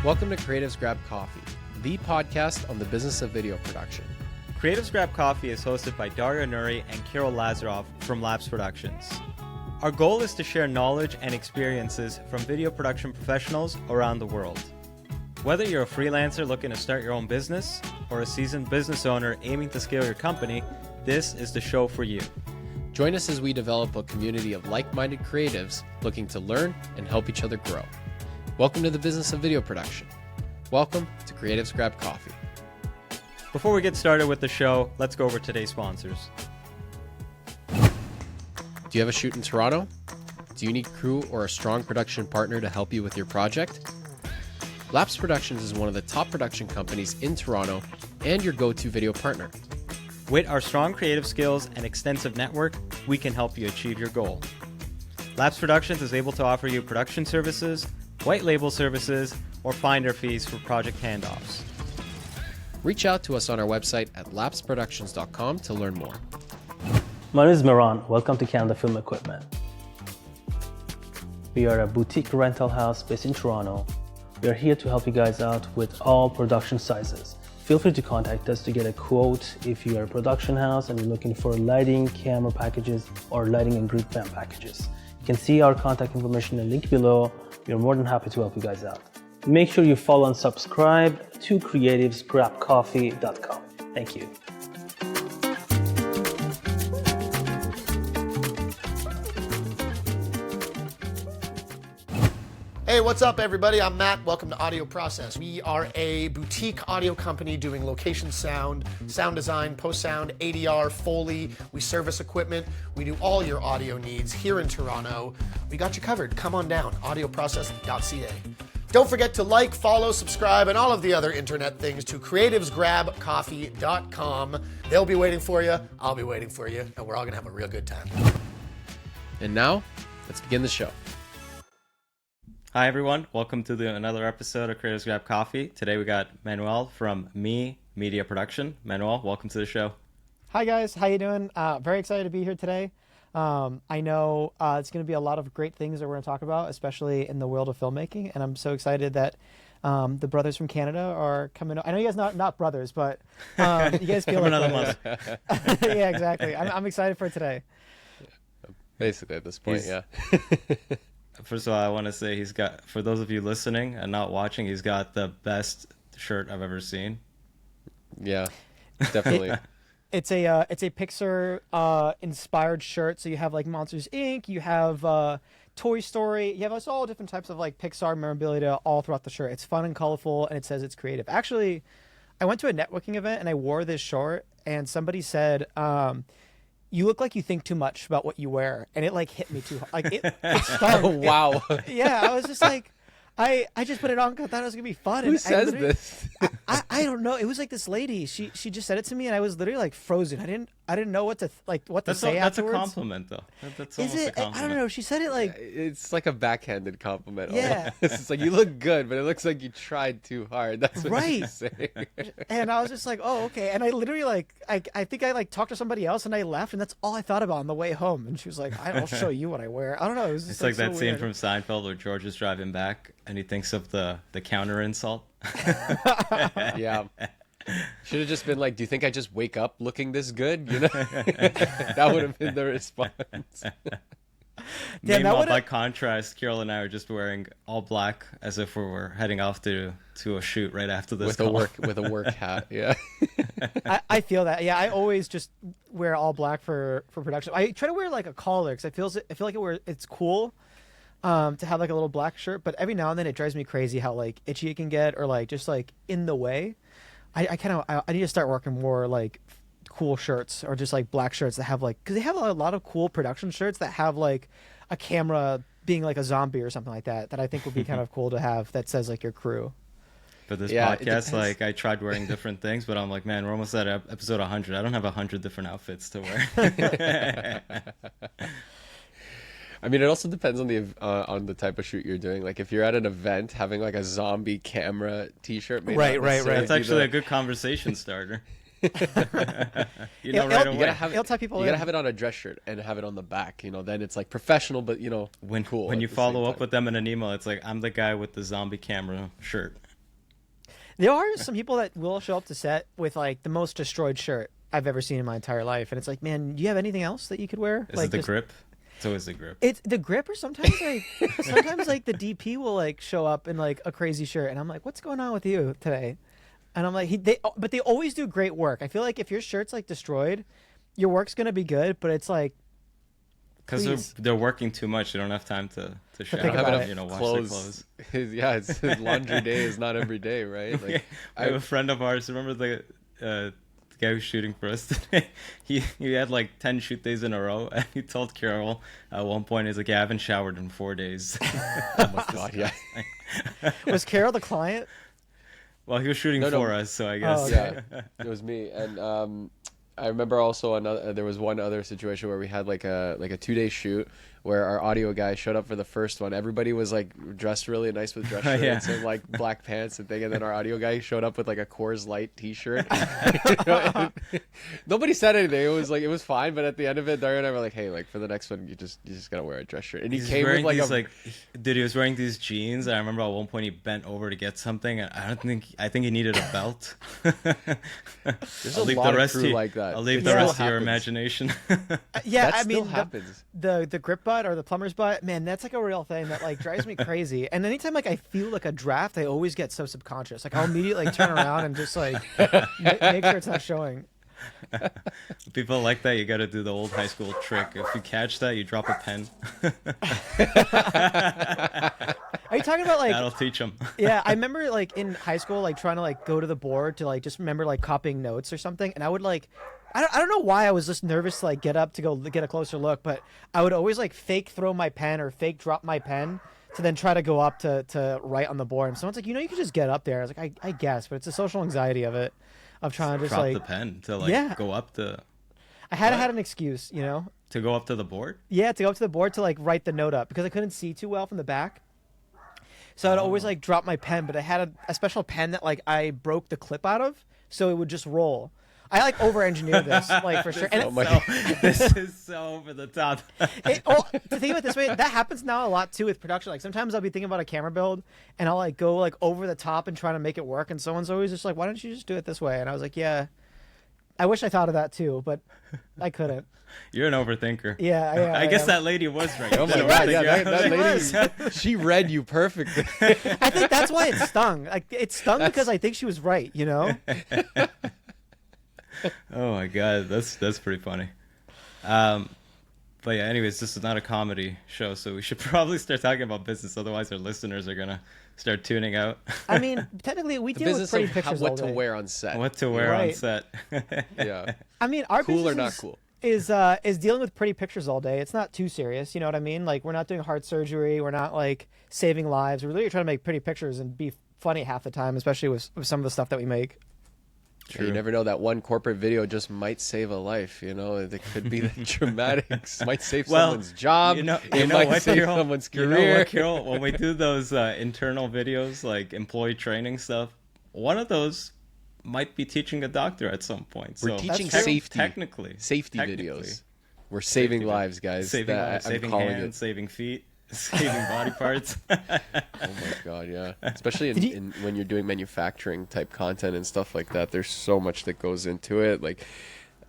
Welcome to Creatives Grab Coffee, the podcast on the business of video production. Creatives Grab Coffee is hosted by Dario Nuri and Kirill Lazarov from Labs Productions. Our goal is to share knowledge and experiences from video production professionals around the world. Whether you're a freelancer looking to start your own business or a seasoned business owner aiming to scale your company, this is the show for you. Join us as we develop a community of like-minded creatives looking to learn and help each other grow. Welcome to the business of video production. Welcome to Creatives Grab Coffee. Before we get started with the show, let's go over today's sponsors. Do you have a shoot in Toronto? Do you need crew or a strong production partner to help you with your project? Labs Productions is one of the top production companies in Toronto and your go-to video partner. With our strong creative skills and extensive network, we can help you achieve your goal. Labs Productions is able to offer you production services, white label services, or finder fees for project handoffs. Reach out to us on our website at labsproductions.com to learn more. My name is Miran. Welcome to Canada Film Equipment. We are a boutique rental house based in Toronto. We are here to help you guys out with all production sizes. Feel free to contact us to get a quote if you are a production house and you're looking for lighting, camera packages, or lighting and group fan packages. You can see our contact information in the link below. We are more than happy to help you guys out. Make sure you follow and subscribe to creativesgrabcoffee.com. Thank you. Hey, what's up, everybody? I'm Matt. Welcome to Audio Process. We are a boutique audio company doing location sound, sound design, post-sound, ADR, Foley. We service equipment. We do all your audio needs here in Toronto. We got you covered. Come on down, audioprocess.ca. Don't forget to like, follow, subscribe, and all of the other internet things to creativesgrabcoffee.com. They'll be waiting for you. I'll be waiting for you, and we're all going to have a real good time. And now, let's begin the show. Hi everyone, welcome to another episode of Creatives Grab Coffee. Today we got Manuel from Me Media Production. Manuel, welcome to the show. Hi guys, how you doing? Very excited to be here today. I know it's going to be a lot of great things that we're going to talk about, especially in the world of filmmaking, and I'm so excited that the brothers from Canada are coming. I know you guys not brothers, but you guys feel like another month. Yeah, exactly. I'm excited for today. Basically at this point, yeah. First of all, I want to say he's got, for those of you listening and not watching, he's got the best shirt I've ever seen. Yeah, definitely. It's a Pixar inspired shirt. So you have like Monsters Inc. You have Toy Story. You have all different types of like Pixar memorabilia all throughout the shirt. It's fun and colorful, and it says it's creative. Actually, I went to a networking event and I wore this shirt, and somebody said, "You look like you think too much about what you wear," and it like hit me too hard. Like it stung. Oh, wow. Yeah, I was just like, I just put it on because I thought it was gonna be fun. Who says this? I don't know. It was like this lady. She just said it to me, and I was literally like frozen. I didn't know what to say That's afterwards. a compliment, though. That's Is almost a it? compliment. I don't know. She said it like, It's like a backhanded compliment. Yeah. It's like, you look good, but it looks like you tried too hard. That's what Right. she's saying. and I was just like, oh, okay. And I literally like, I think I like talked to somebody else, and I left, and that's all I thought about on the way home. And she was like, I'll show you what I wear. I don't know. It was just It's like that so scene weird. from Seinfeld where George is driving back and he thinks of the counter insult. Yeah. Should have just been like, do you think I just wake up looking this good? You know, that would have been the response. Damn, Meanwhile, by contrast, Carol and I are just wearing all black as if we were heading off to a shoot right after this With call. a work hat. Yeah. I feel that. Yeah, I always just wear all black for production. I try to wear like a collar because I feel like it's cool to have like a little black shirt, but every now and then it drives me crazy how like itchy it can get, or like just like in the way. I need to start working more like cool shirts, or just like black shirts that have like, because they have a lot of cool production shirts that have like a camera being like a zombie or something like that I think would be kind of cool to have, that says like your crew. For this Yeah, it podcast, depends. like I tried wearing different things, but I'm like, man, we're almost at episode 100. I don't have 100 different outfits to wear. I mean, it also depends on the type of shoot you're doing. Like, if you're at an event, having like a zombie camera T-shirt, may not Right. necessarily That's be actually the- a good conversation starter. You right It'll away. tie people You in. gotta have it on a dress shirt and have it on the back. You know, then it's like professional, but cool. When at you the follow same up time. with them in an email, it's like, I'm the guy with the zombie camera shirt. There are some people that will show up to set with like the most destroyed shirt I've ever seen in my entire life, and it's like, man, do you have anything else that you could wear? Is like it the just- grip? It's always the grip. It's the grip, or sometimes like sometimes like the DP will like show up in like a crazy shirt, and I'm like, what's going on with you today? And I'm like, but they always do great work. I feel like if your shirt's like destroyed, your work's gonna be good, but it's like Because they're working too much. They don't have time to shower, think about it. you know, wash Clothes. their clothes. His laundry day is not every day, right? Like, I have a friend of ours. Remember the guy who's shooting for us today? He had like 10 shoot days in a row, and he told Carol at one point, he's like, "Yeah, I haven't showered in 4 days." oh my god, yeah. was Carol the client? Well, he was shooting No. for us, so I guess. Oh, okay. Yeah, it was me. And I remember also there was one other situation where we had like a 2-day shoot where our audio guy showed up for the first one. Everybody was like dressed really nice with dress shirts Yeah. and like black pants and thing, and then our audio guy showed up with like a Coors Light T-shirt. Nobody said anything. It was fine, but at the end of it, Dario and I were like, "Hey, like for the next one, you just gotta wear a dress shirt." And he He's came with wearing like these dude, he was wearing these jeans, and I remember at one point he bent over to get something, and I think he needed a belt. There's I'll a leave lot the rest of crew to like that. I'll leave It the still rest to your happens. imagination. Yeah, That I still mean happens. the grip butt or the plumber's butt, man, that's like a real thing that like drives me crazy. And anytime like I feel like a draft, I always get so subconscious. Like I'll immediately like, turn around and just like make sure it's not showing. People like that. You got to do the old high school trick. If you catch that, you drop a pen. Are you talking about like? That'll teach them. Yeah, I remember like in high school, like trying to like go to the board to like just remember like copying notes or something, and I would like. I don't know why I was just nervous to like get up to go get a closer look, but I would always like fake throw my pen or fake drop my pen to then try to go up to write on the board. And someone's like, you could just get up there. I was like, I guess, but it's the social anxiety of it, of trying to just Drop like the pen to like Yeah. go up the I had an excuse, to go up to the board. Yeah, to go up to the board to like write the note up because I couldn't see too well from the back. So I'd always like drop my pen, but I had a special pen that like I broke the clip out of, so it would just roll. I like over-engineered this, like for sure. And This is so over the top. to think of it this way, that happens now a lot too with production. Like sometimes I'll be thinking about a camera build, and I'll like go like over the top and try to make it work, and someone's always just like, "Why don't you just do it this way?" And I was like, "Yeah, I wish I thought of that too, but I couldn't." You're an overthinker. Yeah, I guess am. that lady was right. Oh my She's god, an yeah, overthinker. that lady, she read you perfectly. I think that's why it stung. Like it stung because I think she was right. Oh my god, that's pretty funny. But yeah, anyways, this is not a comedy show, so we should probably start talking about business. Otherwise, our listeners are gonna start tuning out. I mean, technically, we The deal with business pretty of pictures all what to day. wear on set. What to wear on Right. set? Yeah. I mean, our Cool or business not cool? is dealing with pretty pictures all day. It's not too serious, you know what I mean? Like we're not doing heart surgery. We're not like saving lives. We're really trying to make pretty pictures and be funny half the time, especially with some of the stuff that we make. Yeah, you never know, that one corporate video just might save a life. It could be the dramatics. Might save someone's job. You know might what, save Carol? someone's You know career. what, Carol? When we do those internal videos, like employee training stuff, one of those might be teaching a doctor at some point. We're So teaching true. safety. Technically. Safety Technically. videos. We're saving Safety lives, guys. Saving That- lives, I'm saving calling hands, it. saving feet, saving body parts. Oh my god, yeah. Especially when you're doing manufacturing type content and stuff like that, there's so much that goes into it. Like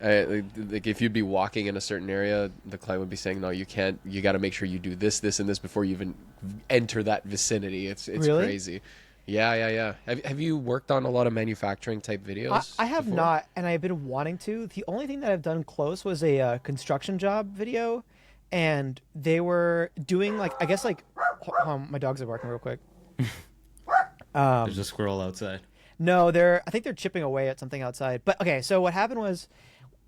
if you'd be walking in a certain area, the client would be saying, "No, you can't. You got to make sure you do this, this, and this before you even enter that vicinity." It's Really? crazy. Yeah. Have you worked on a lot of manufacturing type videos? I have before? not, and I've been wanting to. The only thing that I've done close was a construction job video, and they were doing like, I guess like, hold on, my dogs are barking real quick. There's a squirrel outside. No, I think they're chipping away at something outside. But okay, so what happened was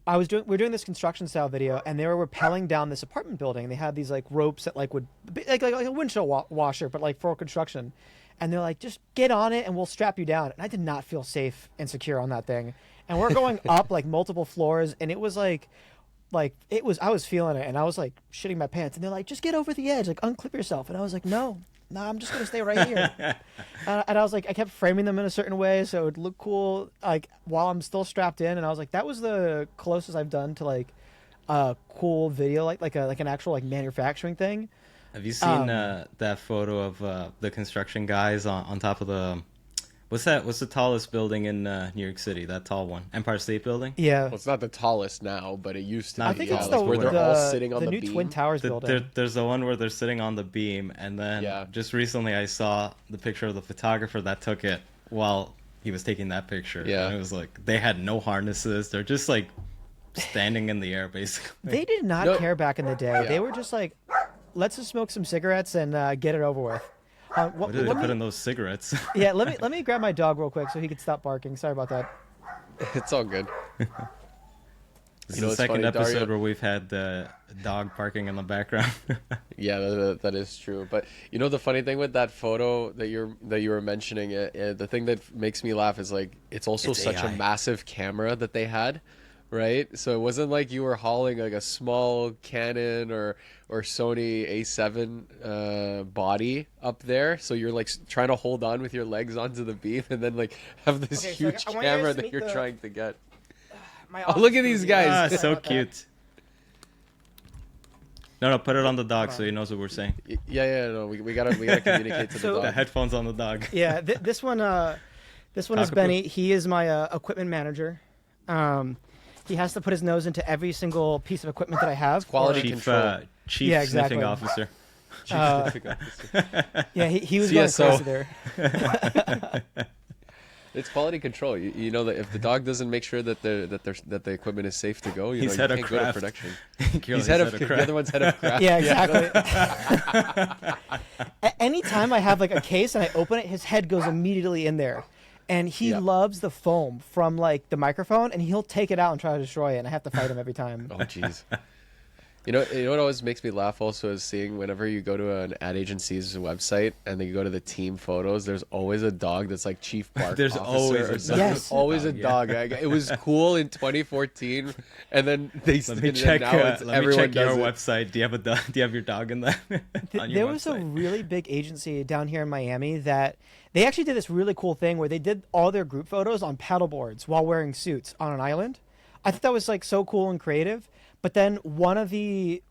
we were doing this construction style video, and they were rappelling down this apartment building. They had these like ropes that like would like a windshield washer, but like for construction. And they're like, just get on it and we'll strap you down. And I did not feel safe and secure on that thing. And we're going up like multiple floors, and it was I was feeling it, and I was like shitting my pants. And they're like, just get over the edge, like unclip yourself. And I was like, no, I'm just gonna stay right here. And I was like, I kept framing them in a certain way so it would look cool, like while I'm still strapped in. And I was like, that was the closest I've done to like a cool video, like an actual like manufacturing thing. Have you seen that photo of the construction guys on top of What's that? What's the tallest building in New York City? That tall one, Empire State Building. Yeah, Well, it's not the tallest now, but it used to I be. I think yeah, it's like the where they're the, all sitting on the the new beam. Twin Towers building. There's the one where they're sitting on the beam, and then Yeah. just recently I saw the picture of the photographer that took it while he was taking that picture. Yeah. And it was like they had no harnesses. They're just like standing in the air, basically. They did not No. care back in the day. Yeah. They were just like, let's just smoke some cigarettes and get it over with. What did they put in those cigarettes? Yeah, let me grab my dog real quick so he could stop barking. Sorry about that. It's all good. This You is know, the it's second funny, episode Dario- where we've had the dog barking in the background. Yeah, that is true. But you know, the funny thing with that photo that you were mentioning, the thing that makes me laugh is like it's also It's such AI. a massive camera that they had, right? So it wasn't like you were hauling like a small Canon or Sony A7 body up there. So you're like trying to hold on with your legs onto the beam and then like have this Okay, so huge I want you guys camera to that meet you're the- trying to get. My Oh, look office at these crew. guys. Ah, so About that. cute. No, put it on the dog so he knows what we're saying. Yeah, no, we gotta communicate to So- the The dog. headphones on the dog. Yeah, this one is Cockapoo. Benny. He is my equipment manager. He has to put his nose into every single piece of equipment that I have. quality Chief, control. chief Yeah, sniffing exactly. officer. Yeah, he was going CSO. crazy there. It's quality control. You know that if the dog doesn't make sure that the equipment is safe to go, you He's know, head you of can't go to craft. production. He's He's head of the other one's head of craft. Yeah, exactly. Anytime I have like a case and I open it, his head goes immediately in there. And he Yeah. loves the foam from like the microphone, and he'll take it out and try to destroy it. And I have to fight him every time. Oh jeez. You know what always makes me laugh also is seeing whenever you go to an ad agency's website and then you go to the team photos, there's always a dog that's like chief bark There's officer always or a something. dog. Yes. Always a Yeah. dog. It was cool in 2014, and then they Let me and check. now it's- Let me everyone check your does it. website. Do you have a dog? Do you have your dog in that? on your There was a website? really big agency down here in Miami that they actually did this really cool thing where they did all their group photos on paddle boards while wearing suits on an island. I thought that was like so cool and creative. But then one of the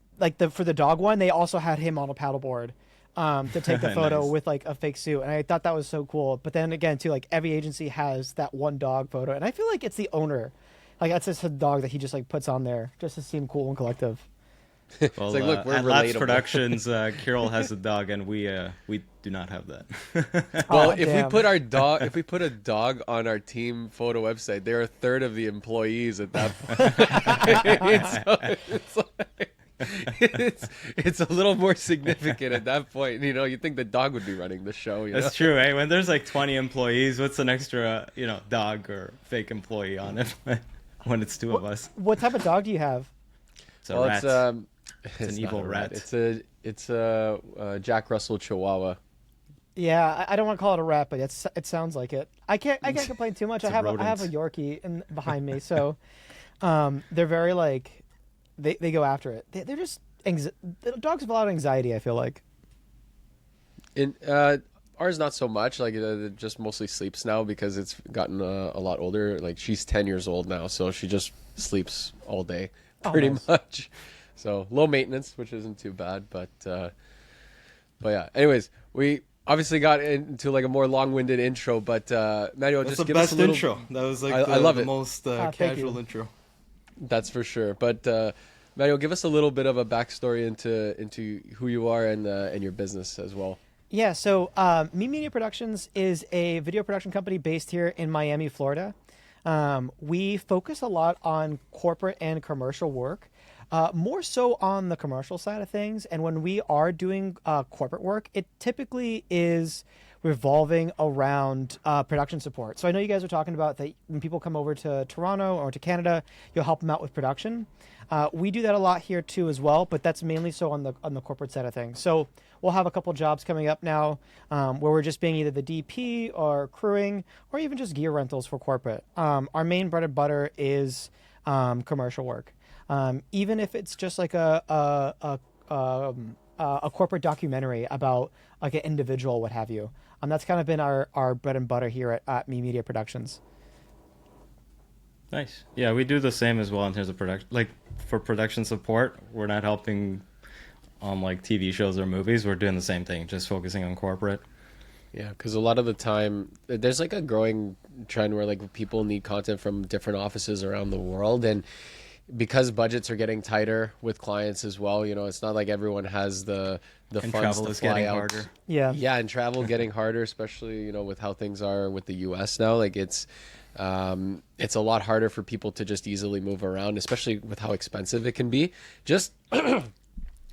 for the dog one, they also had him on a paddleboard to take the photo Nice. with like a fake suit, and I thought that was so cool. But then again, too, like every agency has that one dog photo, and I feel like it's the owner, like that's just a dog that he just like puts on there just to seem cool and collective. Well, like, look, we're at Labs relatable. Productions, Kirill has a dog, and we do not have that. Well, Aw, if damn. we put our dog, if we put a dog on our team photo website, they're a third of the employees at that point. It's a little more significant at that point. You know, you think the dog would be running the show. You know? That's true, eh? When there's like 20 employees, what's an extra, dog or fake employee on it? When it's two of us, What type of dog do you have? it's a Well, rat. it's an not evil a rat. It's a Jack Russell Chihuahua. Yeah, I don't want to call it a rat, but it sounds like it. I can't complain too much. It's I a have a rodent. Yorkie behind me, so they're very like they go after it. They're just the dogs have a lot of anxiety. I feel like. In ours, not so much. Like it just mostly sleeps now because it's gotten a lot older. Like she's 10 years old now, so she just sleeps all day, Oh, pretty nice. much. So low maintenance, which isn't too bad. But yeah. Anyways, we obviously got into like a more long-winded intro. But Manuel, That's just the give us best a little. intro. That was like I love the it. most thank casual you. intro. That's for sure. But Manuel, give us a little bit of a backstory into who you are and your business as well. Yeah, so Me Media Productions is a video production company based here in Miami, Florida. We focus a lot on corporate and commercial work, more so on the commercial side of things. And when we are doing corporate work, it typically is revolving around production support. So I know you guys are talking about that when people come over to Toronto or to Canada, you'll help them out with production. We do that a lot here too as well, but that's mainly so on the corporate side of things. So we'll have a couple jobs coming up now where we're just being either the DP or crewing or even just gear rentals for corporate. Our main bread and butter is commercial work. Even if it's just like a corporate documentary about like an individual, what have you. That's kind of been our bread and butter here at Me Media Productions. Nice. Yeah, we do the same as well in terms of production. Like for production support, we're not helping on like TV shows or movies. We're doing the same thing, just focusing on corporate. Yeah, because a lot of the time there's like a growing trend where like people need content from different offices around the world, and because budgets are getting tighter with clients as well, you know, it's not like everyone has the And funds travel to is fly getting out. harder. Yeah. Yeah, and travel getting harder, especially, you know, with how things are with the US now. Like it's a lot harder for people to just easily move around, especially with how expensive it can be. Just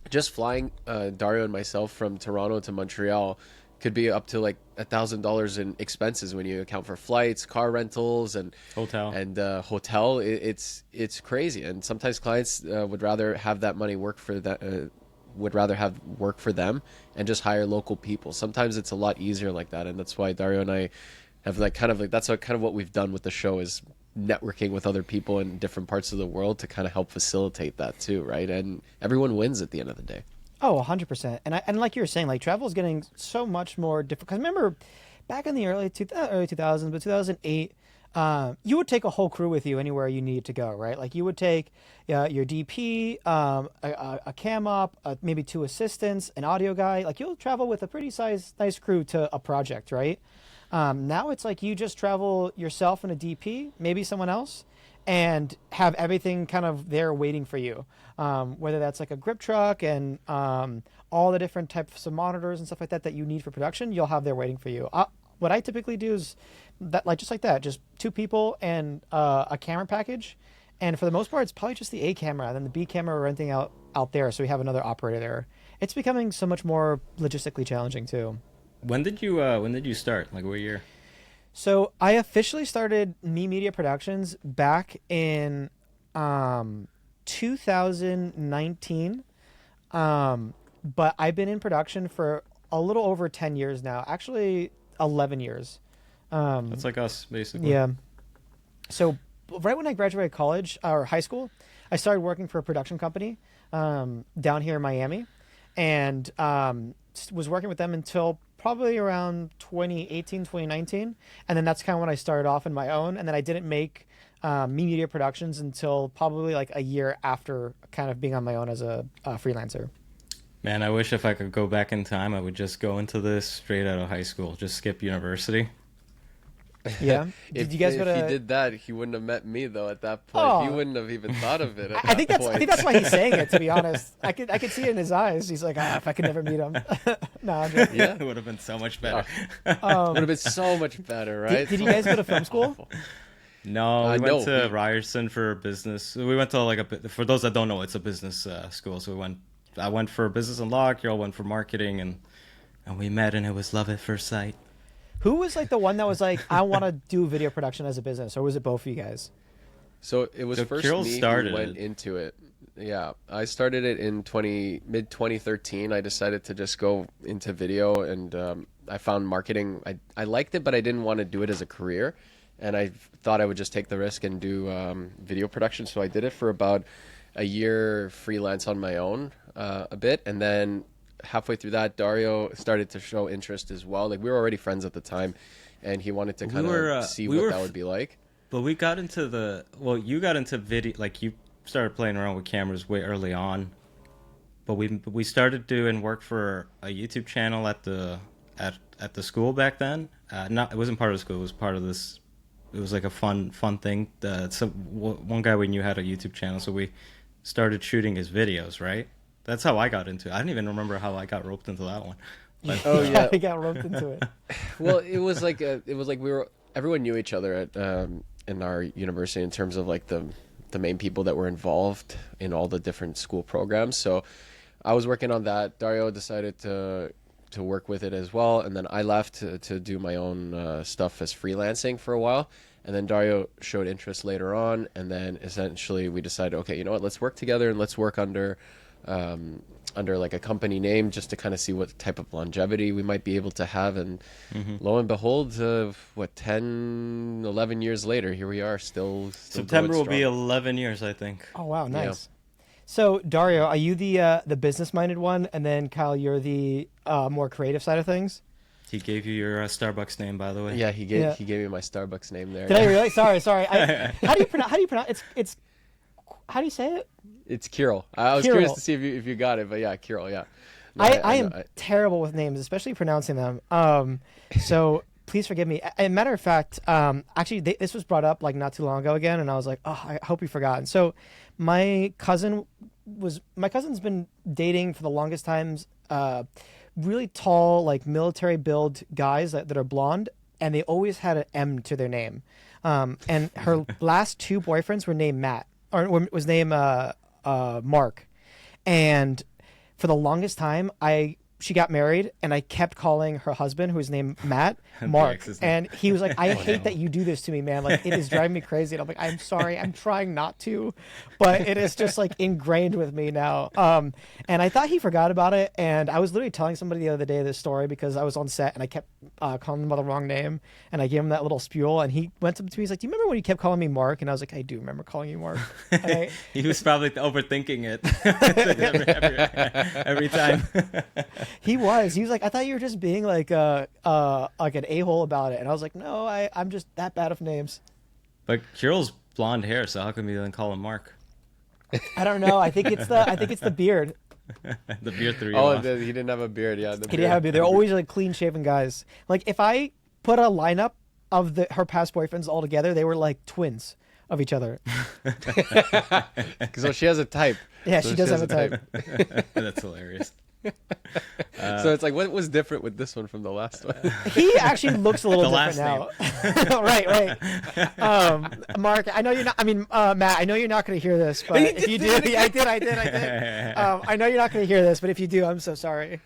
just flying Dario and myself from Toronto to Montreal could be up to like $1,000 in expenses when you account for flights, car rentals, and Hotel. hotel. It's crazy, and sometimes clients would rather have that money work for that. Would rather have work for them and just hire local people. Sometimes it's a lot easier like that, and that's why Dario and I have like kind of like that's kind of what we've done with the show is networking with other people in different parts of the world to kind of help facilitate that too, right? And everyone wins at the end of the day. Oh, 100%. And like you were saying, like travel is getting so much more difficult. Because remember, back in the early 2000s, but 2008, you would take a whole crew with you anywhere you need to go, right? Like you would take your DP, a cam op, maybe 2 assistants, an audio guy. Like you'll travel with a pretty nice crew to a project, right? Now it's like you just travel yourself and a DP, maybe someone else, and have everything kind of there waiting for you. Whether that's like a grip truck and all the different types of monitors and stuff like that that you need for production, you'll have there waiting for you. What I typically do is that, like just like that, just 2 people and a camera package. And for the most part, it's probably just the A camera, and then the B camera we're renting out there, so we have another operator there. It's becoming so much more logistically challenging too. When did you start? Like what year? So I officially started Me Media Productions back in 2019, but I've been in production for a little over 10 years now. Actually, 11 years. That's like us, basically. Yeah. So right when I graduated college or high school, I started working for a production company down here in Miami, and was working with them until probably around 2018, 2019. And then that's kind of when I started off on my own. And then I didn't make Me Media Productions until probably like a year after kind of being on my own as a freelancer. Man, I wish if I could go back in time, I would just go into this straight out of high school. Just skip university. Yeah. Did you guys go to... If he did that, he wouldn't have met me though at that point. Oh. He wouldn't have even thought of it at I think that that's point. I think that's why he's saying it, to be honest. I could see it in his eyes. He's like, if I could never meet him. No, I'm joking. Yeah. It would have been so much better. Would have been so much better, right? Did you guys go to film school? No, we went no, to Ryerson for business. We went to like for those that don't know, it's a business school. So I went for business and law. Carol went for marketing, and we met, and it was love at first sight. Who was like the one that was like, I want to do video production as a business, or was it both of you guys? So it was So first Kirill me started who went it. into it. Yeah, I started it in mid 2013. I decided to just go into video, and I found marketing. I liked it, but I didn't want to do it as a career, and I thought I would just take the risk and do video production. So I did it for about a year freelance on my own, a bit, and then halfway through that, Dario started to show interest as well. Like we were already friends at the time, and he wanted to kind of see what that would be like. But we got into you got into video, like you started playing around with cameras way early on. But we started doing work for a YouTube channel at the school back then. It wasn't part of the school. It was part of this. It was like a fun thing. One guy we knew had a YouTube channel, so we started shooting his videos. Right. That's how I got into it. I don't even remember how I got roped into that one. But, Oh yeah. I got roped into it. Well, it was like everyone knew each other at in our university in terms of like the main people that were involved in all the different school programs. So I was working on that. Dario decided to work with it as well, and then I left to do my own stuff as freelancing for a while. And then Dario showed interest later on, and then essentially we decided, okay, you know what, let's work together and let's work under like a company name just to kind of see what type of longevity we might be able to have. And lo and behold, 10-11 years later, here we are still September going will be strong. 11 years, I think. Oh wow, nice. So Dario, are you the business-minded one, and then Kyle, you're the more creative side of things? He gave you your Starbucks name, by the way. Yeah, he gave me my Starbucks name there. Did I really? Sorry. How do you pronounce? It's how do you say it? It's Kirill. I was Kirill. curious to see if you got it, but yeah, Kirill, yeah. I am terrible with names, especially pronouncing them. So please forgive me. And matter of fact, actually, this was brought up like not too long ago again, and I was like, oh, I hope you forgot. So my cousin's been dating for the longest times, really tall, like military build guys that are blonde, and they always had an M to their name. And her last two boyfriends were named Matt, or was named Mark. And for the longest time, she got married, and I kept calling her husband, who was named Matt, Mark. And he was like, I hate that you do this to me, man. Like, it is driving me crazy. And I'm like, I'm sorry. I'm trying not to, but it is just like ingrained with me now. And I thought he forgot about it. And I was literally telling somebody the other day this story because I was on set and I kept calling him by the wrong name. And I gave him that little spiel, and he went up to me. He's like, do you remember when you kept calling me Mark? And I was like, I do remember calling you Mark. He was probably overthinking it every time. He was like, I thought you were just being like an a-hole about it. And I was like, no, I'm just that bad of names. But Kirill's blonde hair, so how come you didn't call him Mark? I don't know. I think it's the beard. The beard threw you off. He didn't have a beard. Yeah, He didn't have a beard. They're always like clean shaven guys. Like if I put a lineup of her past boyfriends all together, they were like twins of each other. So she has a type. Yeah, she does have a type. That's hilarious. So it's like, what was different with this one from the last one? He actually looks a little different now. Right. Mark, I know you're not. I mean, Matt, I know you're not going to hear this, but if you do, I did. I know you're not going to hear this, but if you do, I'm so sorry.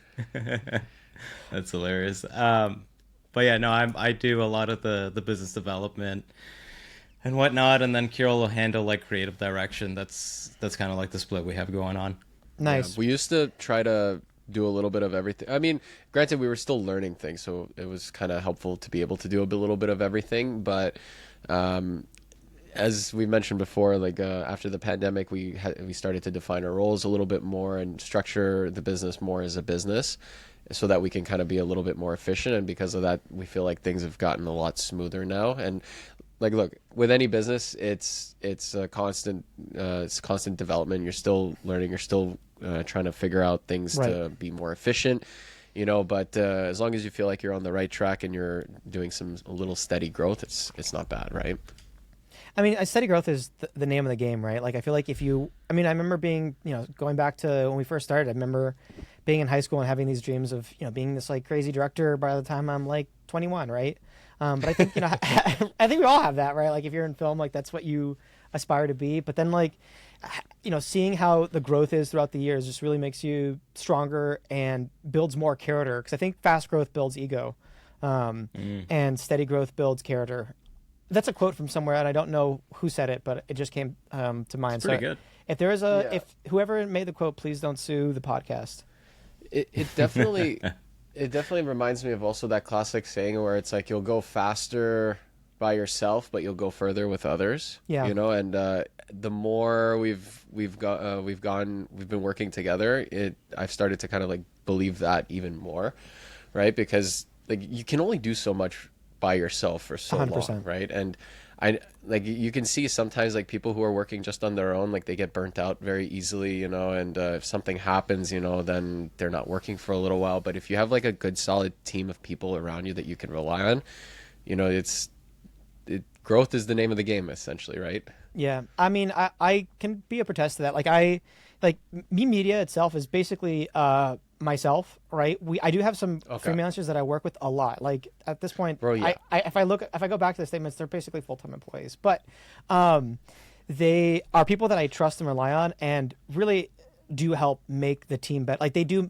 That's hilarious. But yeah, no, I do a lot of the business development and whatnot, and then Kirill will handle like creative direction. That's kind of like the split we have going on. Nice. Yeah, we used to try to do a little bit of everything. I mean, granted, we were still learning things, so it was kind of helpful to be able to do a little bit of everything. But as we mentioned before, like after the pandemic, we started to define our roles a little bit more and structure the business more as a business, so that we can kind of be a little bit more efficient. And because of that, we feel like things have gotten a lot smoother now. And like, look, with any business, it's a constant development. You're still learning. You're still trying to figure out things to be more efficient, but as long as you feel like you're on the right track and you're doing a little steady growth, it's not bad, right? I mean, steady growth is the name of the game, right? Like, I feel like I remember being, going back to when we first started, I remember being in high school and having these dreams of, being this like crazy director by the time I'm like 21, right? But I think, I think we all have that, right? Like if you're in film, like that's what you aspire to be. But then like, seeing how the growth is throughout the years just really makes you stronger and builds more character. Because I think fast growth builds ego, and steady growth builds character. That's a quote from somewhere, and I don't know who said it, but it just came to mind. It's pretty good. If there is if whoever made the quote, please don't sue the podcast. It definitely it definitely reminds me of also that classic saying where it's like you'll go faster by yourself, but you'll go further with others. Yeah. And the more we've been working together, I've started to kind of like believe that even more, right? Because like you can only do so much by yourself for so 100%. long, right? And you can see sometimes like people who are working just on their own, like they get burnt out very easily, and if something happens, then they're not working for a little while. But if you have like a good solid team of people around you that you can rely on, growth is the name of the game, essentially, right? Yeah, I mean, I can be a protest to that. Like Me Media itself is basically myself, right? I do have some freelancers that I work with a lot. Like at this point, Bro, yeah. if I go back to the statements, they're basically full-time employees, but they are people that I trust and rely on, and really do help make the team better. Like they do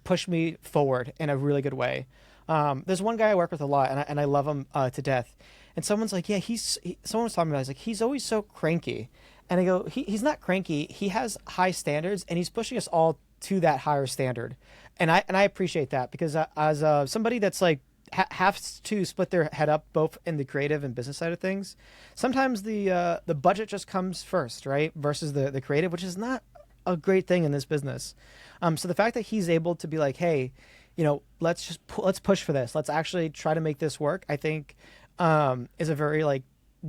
push me forward in a really good way. There's one guy I work with a lot, and I love him to death. And someone's like, yeah, someone was talking about, he's like, he's always so cranky. And I go, he's not cranky. He has high standards, and he's pushing us all to that higher standard. And I appreciate that, because as somebody that's like has to split their head up both in the creative and business side of things, sometimes the budget just comes first, right? Versus the creative, which is not a great thing in this business. So the fact that he's able to be like, hey, let's push for this. Let's actually try to make this work. I think is a very like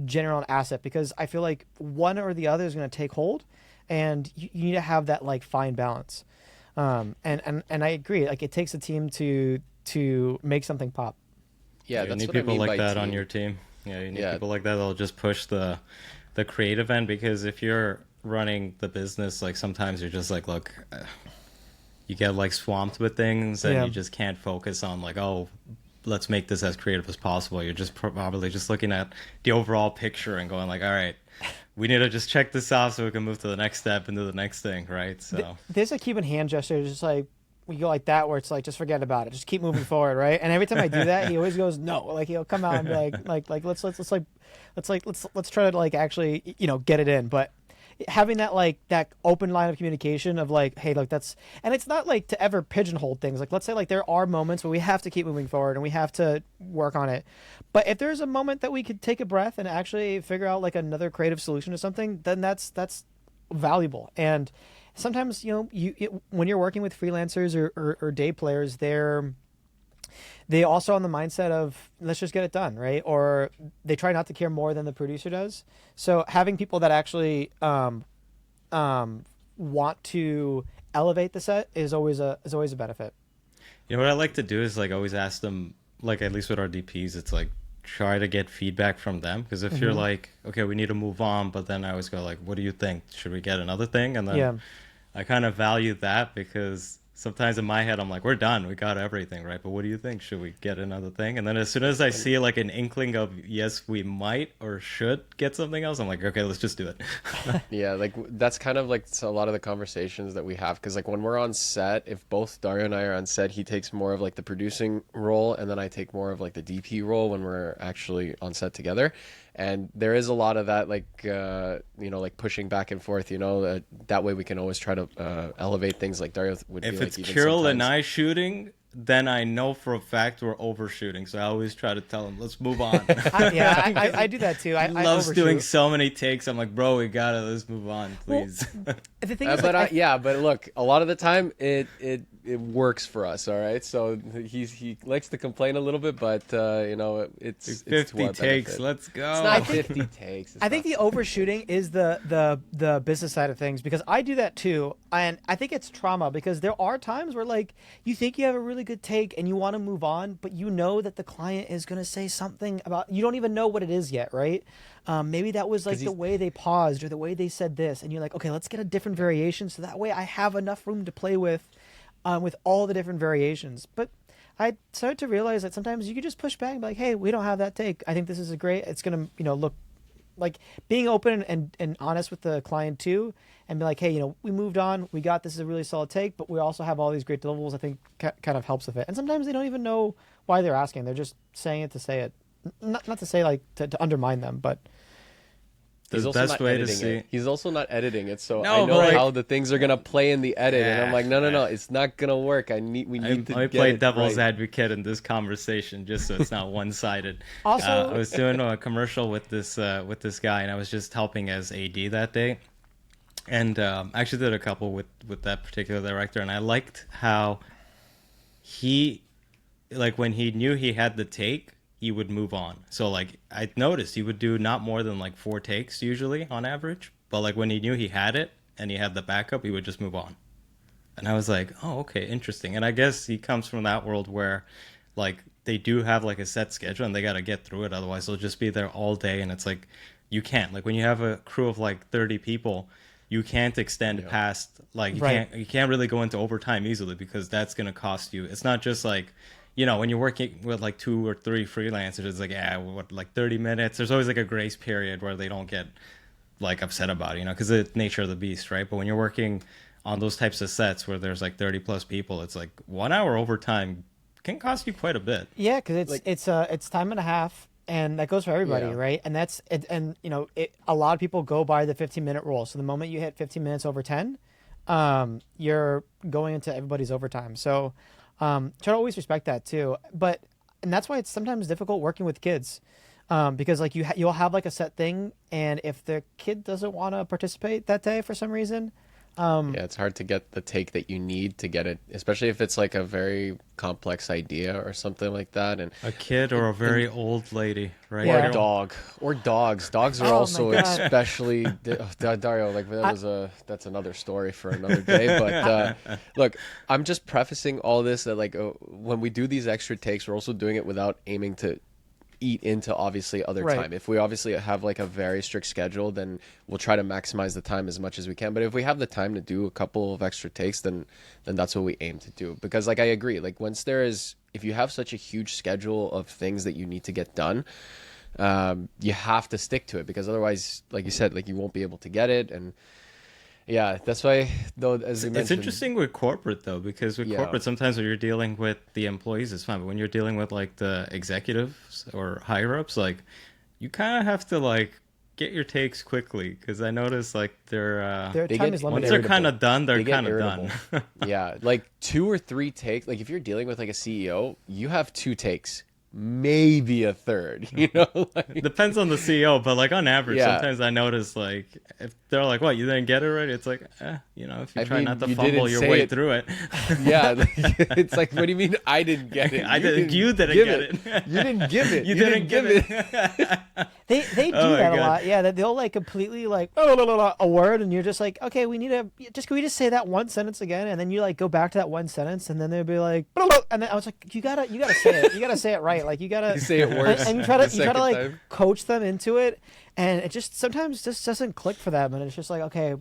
general asset, because I feel like one or the other is going to take hold, and you need to have that like fine balance. And I agree. Like it takes a team to make something pop. Yeah, You that's need what I people mean like by that on team. your team. Yeah, you need Yeah. people like that that'll just push the creative end, because if you're running the business, like sometimes you're just like, look, you get like swamped with things and Yeah. you just can't focus on like, oh, let's make this as creative as possible. You're just probably just looking at the overall picture and going like, all right, we need to just check this off so we can move to the next step and do the next thing, right? So There's a Cuban hand gesture, just like we go like that, where it's like just forget about it, just keep moving forward, right? And every time I do that, he always goes no. Like he'll come out and be like let's try to like actually get it in, but having that like that open line of communication of like, hey, look, that's, and it's not like to ever pigeonhole things. Like let's say like there are moments where we have to keep moving forward and we have to work on it, but if there's a moment that we could take a breath and actually figure out like another creative solution to something, then that's valuable. And sometimes when you're working with freelancers or day players, they also on the mindset of let's just get it done, right? Or they try not to care more than the producer does. So having people that actually want to elevate the set is always a benefit. you know what I like to do is like always ask them, like at least with our DPs, it's like try to get feedback from them, because if you're like, okay, we need to move on, but then I always go like, what do you think? Should we get another thing? And then I kind of value that, because sometimes in my head I'm like, we're done, we got everything, right? But what do you think? Should we get another thing? And then as soon as I see like an inkling of yes, we might or should get something else, I'm like, okay, let's just do it. Yeah, like that's kind of like a lot of the conversations that we have, because like when we're on set, if both Dario and I are on set, he takes more of like the producing role and then I take more of like the DP role when we're actually on set together. And there is a lot of that, like like pushing back and forth, that way we can always try to elevate things. Like Dario would If be like, it's even Kirill and sometimes- I shooting, then I know for a fact we're overshooting. So I always try to tell him, let's move on. I do that too. I Loves overshoot. doing so many takes. I'm like, bro, we got it. Let's move on, please. The thing is, but like, but look, a lot of the time it works for us. All right, so he likes to complain a little bit, but it's 50 to our takes. benefit. Let's go. It's not 50 takes. It's I think not- the overshooting is the business side of things, because I do that too, and I think it's trauma, because there are times where like you think you have a really good take and you want to move on, but you know that the client is going to say something about, you don't even know what it is yet, right? Maybe that was like the way they paused or the way they said this, and you're like, okay, let's get a different variation so that way I have enough room to play with all the different variations. But I started to realize that sometimes you could just push back and be like, hey, we don't have that take. I think this is it's going to look like being open and honest with the client too, and be like, hey, we moved on, we got, this is a really solid take, but we also have all these great deliverables. I think kind of helps with it. And sometimes they don't even know why they're asking. They're just saying it to say it, not to say like to undermine them, but He's The also best not way to editing see. it. He's also not editing it, so No, I know but, like- how the things are gonna play in the edit, and I'm Yeah. like, no, it's not gonna work. We need Let to me get play it devil's right. advocate in this conversation, just so it's not one-sided. Also- I was doing a commercial with this guy, and I was just helping as AD that day, and I actually did a couple with that particular director, and I liked how he, like when he knew he had the take, he would move on. So like I noticed he would do not more than like 4 takes usually on average, but like when he knew he had it and he had the backup, he would just move on. And I was like, oh, okay, interesting. And I guess he comes from that world where like they do have like a set schedule and they got to get through it. Otherwise they'll just be there all day. And it's like, you can't, like when you have a crew of like 30 people, you can't extend past, like you can't really go into overtime easily, because that's going to cost you. It's not just like, when you're working with like 2 or 3 freelancers, it's like, like 30 minutes. There's always like a grace period where they don't get like upset about it, because of the nature of the beast, right? But when you're working on those types of sets where there's like 30 plus people, it's like 1 hour overtime can cost you quite a bit. yeah, because it's time and a half, and that goes for everybody, Yeah. right? And that's it, and a lot of people go by the 15-minute rule. So the moment you hit 15 minutes over 10, you're going into everybody's overtime. So try to always respect that too. And that's why it's sometimes difficult working with kids, because like you'll have like a set thing, and if the kid doesn't want to participate that day for some reason, Yeah, it's hard to get the take that you need to get it, especially if it's like a very complex idea or something like that. And A kid or a very old lady, right? Yeah. or a dog or dogs. Dogs are Oh my also God. especially Dario. Like that's another story for another day. But look, I'm just prefacing all this that like when we do these extra takes, we're also doing it without aiming to eat into obviously other Right. time. If we obviously have like a very strict schedule, then we'll try to maximize the time as much as we can. But if we have the time to do a couple of extra takes, then that's what we aim to do. Because like I agree, like if you have such a huge schedule of things that you need to get done, you have to stick to it, because otherwise, like you said, like you won't be able to get it. And yeah, that's why though, as you mentioned, It's interesting with corporate though, because with Yeah. corporate, sometimes when you're dealing with the employees, it's fine. But when you're dealing with like the executives or higher ups, like you kind of have to like get your takes quickly, because I notice like Their They time get- is once limited. they're kind of done, they're they get kind of done. irritable. Yeah, like 2 or 3 takes. Like if you're dealing with like a CEO, you have 2 takes, maybe a third. You know, like, Depends on the CEO, but like on average, Yeah. sometimes I notice like if they're like, "What, you didn't get it right?" It's like, you know, if you I try mean, not to you fumble didn't your say way it. through it. yeah, like, it's like, what do you mean I didn't get it? You didn't give get it. You didn't give it. You didn't give it. They do Oh my that a God. lot. Yeah, that they'll like completely like a word, and you're just like, okay, we need to can we just say that one sentence again, and then you like go back to that one sentence, and then they'll be like, and then I was like, you gotta say it, you gotta say it right, like you gotta You say it worse. and you try to the second like time. coach them into it, and it just sometimes just doesn't click for them, and it's just like, okay,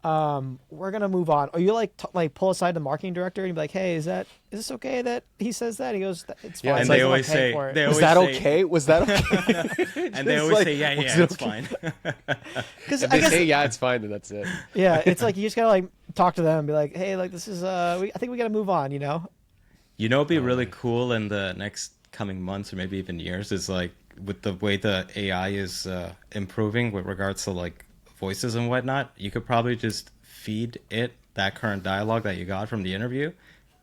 we're gonna move on. Or you like pull aside the marketing director and be like, hey, is this okay that he says that? He goes, it's fine. Yeah, And it's they like, always say, Was that okay? Was that okay? and they Just always like, say, yeah, was yeah, it it's okay? fine. Because If I they guess say yeah, it's fine, then that's it. yeah, it's like you just gotta like talk to them and be like, hey, like this is I think we gotta move on, you know. You know, it'd be really cool in the next coming months or maybe even years is like with the way the AI is improving with regards to like voices and whatnot. You could probably just feed it that current dialogue that you got from the interview,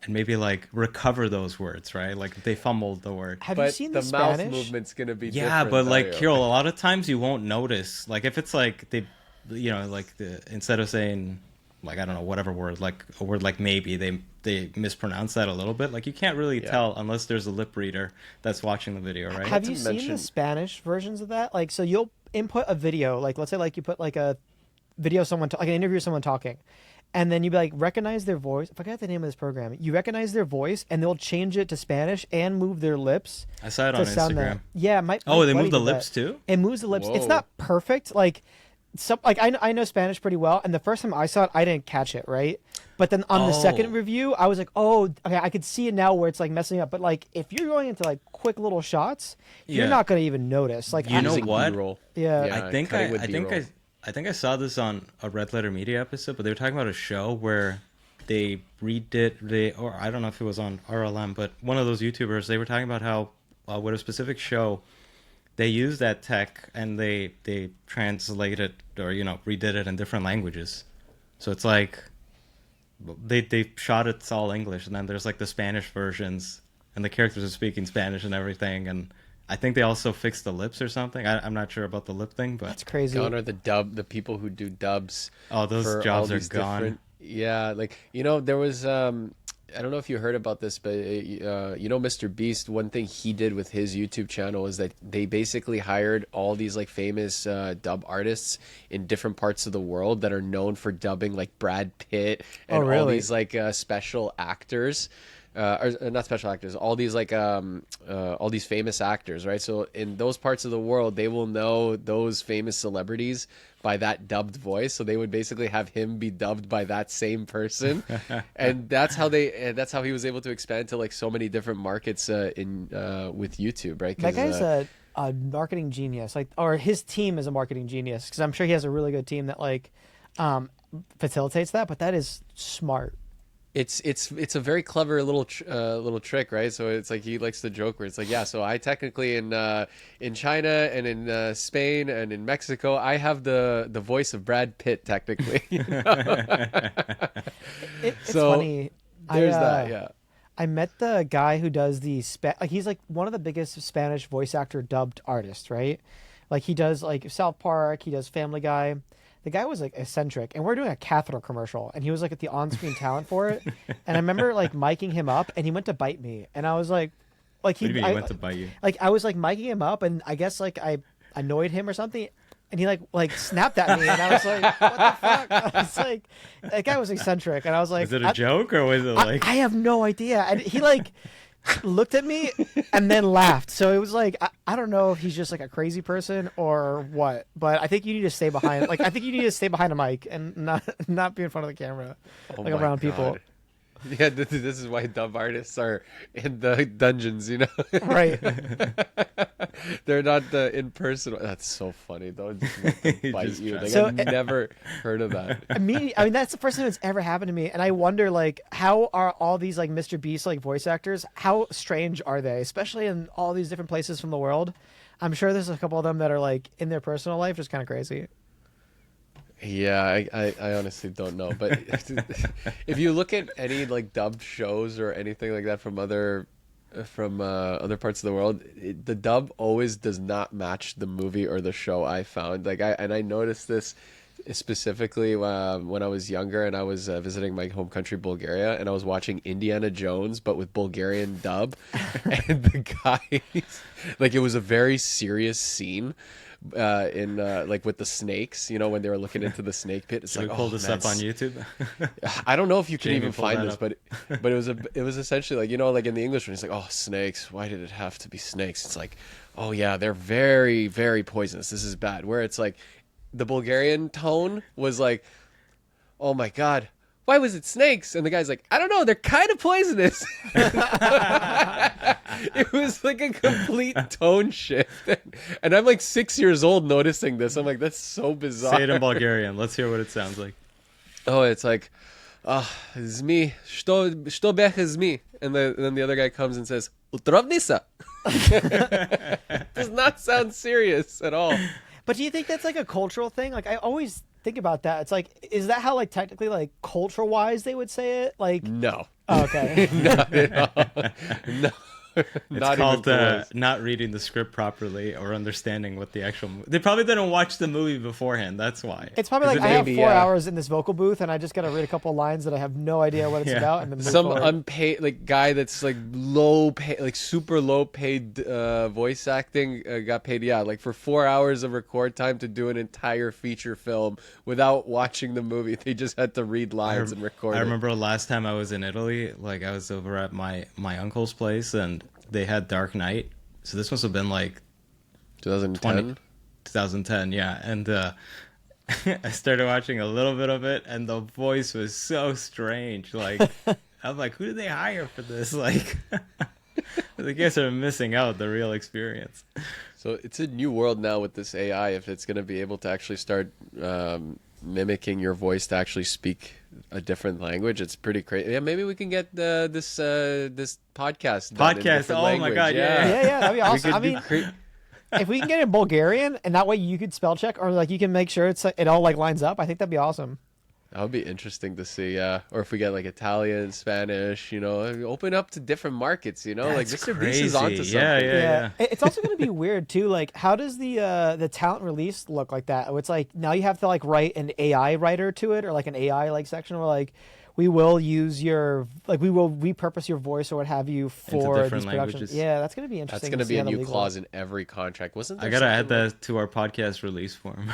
and maybe like recover those words, right? Like if they fumbled the word. Have you But seen the the mouth Spanish? movement's gonna be Yeah, different, but like Dario. Kirill, a lot of times you won't notice. Like if it's like they, you know, like instead of saying like I don't know whatever word, like a word like maybe they mispronounce that a little bit. Like you can't really tell unless there's a lip reader that's watching the video, right? Have to you seen mention- the Spanish versions of that? Like, so you'll input a video, like let's say like you put like a video of someone, like an interview of someone talking, and then you be like recognize their voice. I forgot the name of this program. You recognize their voice, and they'll change it to Spanish and move their lips. I saw it to on sound Instagram. that. Yeah, Oh, my they buddy move the did lips that. too? It moves the lips. It's Whoa. not perfect. Like I know Spanish pretty well, and the first time I saw it, I didn't catch it right. But then on the second Oh. review, I was like, oh, okay, I could see it now where it's like messing up. But like if you're going into like quick little shots, you're Yeah. not gonna even notice. Like You know Using what? B-roll. Yeah. Yeah, I think cutting with B-roll. I think I saw this on a Red Letter Media episode, but they were talking about a show where they redid or I don't know if it was on RLM, but one of those YouTubers, they were talking about how with a specific show they used that tech and they translated or redid it in different languages. So it's like they shot it's all English, and then there's like the Spanish versions, and the characters are speaking Spanish and everything, and I think they also fixed the lips or something. I'm not sure about the lip thing, but That's crazy. Gone are the people who do dubs. Oh, those for jobs all are these gone. Yeah, like there was I don't know if you heard about this, but Mr. Beast, one thing he did with his YouTube channel is that they basically hired all these like famous dub artists in different parts of the world that are known for dubbing like Brad Pitt and all really? these like special actors. Or not special actors, all these like all these famous actors, right? So in those parts of the world, they will know those famous celebrities by that dubbed voice. So they would basically have him be dubbed by that same person, and that's how he was able to expand to like so many different markets with YouTube, right? That guy's a marketing genius, like, or his team is a marketing genius, because I'm sure he has a really good team that like facilitates that. But that is smart. It's a very clever little trick, right? So it's like he likes to joke where it's like, yeah, so I technically in China and in Spain and in Mexico, I have the voice of Brad Pitt technically. It's So, funny. There's that, yeah. I met the guy who does the like he's like one of the biggest Spanish voice actor dubbed artists, right? Like he does like South Park, he does Family Guy. the guy was like eccentric, and we're doing a catheter commercial, and he was like at the on-screen talent for it, and I remember like miking him up, and he went to bite me, and I was like What do you mean he went to bite you? like I was like miking him up, and I guess like I annoyed him or something, and he like snapped at me, and I was like, what the fuck? I was like, that guy was eccentric, and I was like, Was it a joke or was it like? I have no idea. And he like looked at me and then laughed. So it was like, I don't know if he's just like a crazy person or what, but I think you need to stay behind. Like, I think you need to stay behind a mic and not be in front of the camera, like around people. Yeah, this is why dub artists are in the dungeons, you know? Right. They're not in person. That's so funny, though. Just bite Just you. Like, So- I've never heard of that. I mean, that's the first time it's ever happened to me. And I wonder, like, how are all these, like, Mr. Beast, like, voice actors, how strange are they? Especially in all these different places from the world. I'm sure there's a couple of them that are, like, in their personal life, just kind of crazy. Yeah, I honestly don't know. But if you look at any, like, dubbed shows or anything like that from other parts of the world, the dub always does not match the movie or the show. I found I noticed this specifically when I was younger and I was visiting my home country Bulgaria, and I was watching Indiana Jones but with Bulgarian dub, and the guys, like, it was a very serious scene in like with the snakes, you know, when they were looking into the snake pit. It's Should like, we pull this man, up on YouTube? I don't know if you can Jamie, even pull find that this, up. but it was essentially like, you know, like in the English one, it's like, oh, snakes. Why did it have to be snakes? It's like, oh yeah, they're very, very poisonous. This is bad. Where it's like, the Bulgarian tone was like, oh my god, why was it snakes? And the guy's like, I don't know, they're kind of poisonous. It was like a complete tone shift. And I'm like 6 years old noticing this. I'm like, that's so bizarre. Say it in Bulgarian. Let's hear what it sounds like. Oh, it's like, zmi, što beh zmi? And then the other guy comes and says, utrovnisa. Does not sound serious at all. But do you think that's like a cultural thing? Like, I always think about that. It's like, is that how, like, technically, like, cultural wise they would say it? Like, No. oh, okay. Not at all. No. It's Not called even close. not reading the script properly or understanding what the actual. They probably didn't watch the movie beforehand. That's why. It's probably 'Cause like, if I have maybe, 4 yeah. hours in this vocal booth, and I just got to read a couple of lines that I have no idea what it's Yeah. about. And then move Some forward. unpaid, like, guy that's like low pay, like super low paid voice acting got paid, yeah, like for 4 hours of record time to do an entire feature film without watching the movie. They just had to read lines and record I it. remember last time I was in Italy, like I was over at my uncle's place and they had Dark Knight. So this must have been like 2010. 2010, yeah. And I started watching a little bit of it and the voice was so strange. Like, I'm like, who did they hire for this? Like, I guess they're missing out the real experience. So it's a new world now with this AI. If it's going to be able to actually start mimicking your voice to actually speak a different language, it's pretty crazy. Yeah, maybe we can get this podcast done in different Oh my language. God, yeah. yeah, that'd be We awesome. could I do mean, if we can get it in Bulgarian, and that way you could spell check, or like you can make sure it all like lines up, I think that'd be awesome. That would be interesting to see, yeah. Or if we get like Italian, Spanish, you know, open up to different markets, you know, like That's Mr. Beast is onto crazy. something. Yeah. It's also going to be weird too. Like, how does the talent release look like that? It's like now you have to like write an AI writer to it, or like an AI like section where like we will use your we will repurpose your voice or what have you for different these productions. languages. Yeah, that's going to be That's interesting. going to see be a how the new legal- clause in every contract. Wasn't there I gotta add something that to our podcast release form.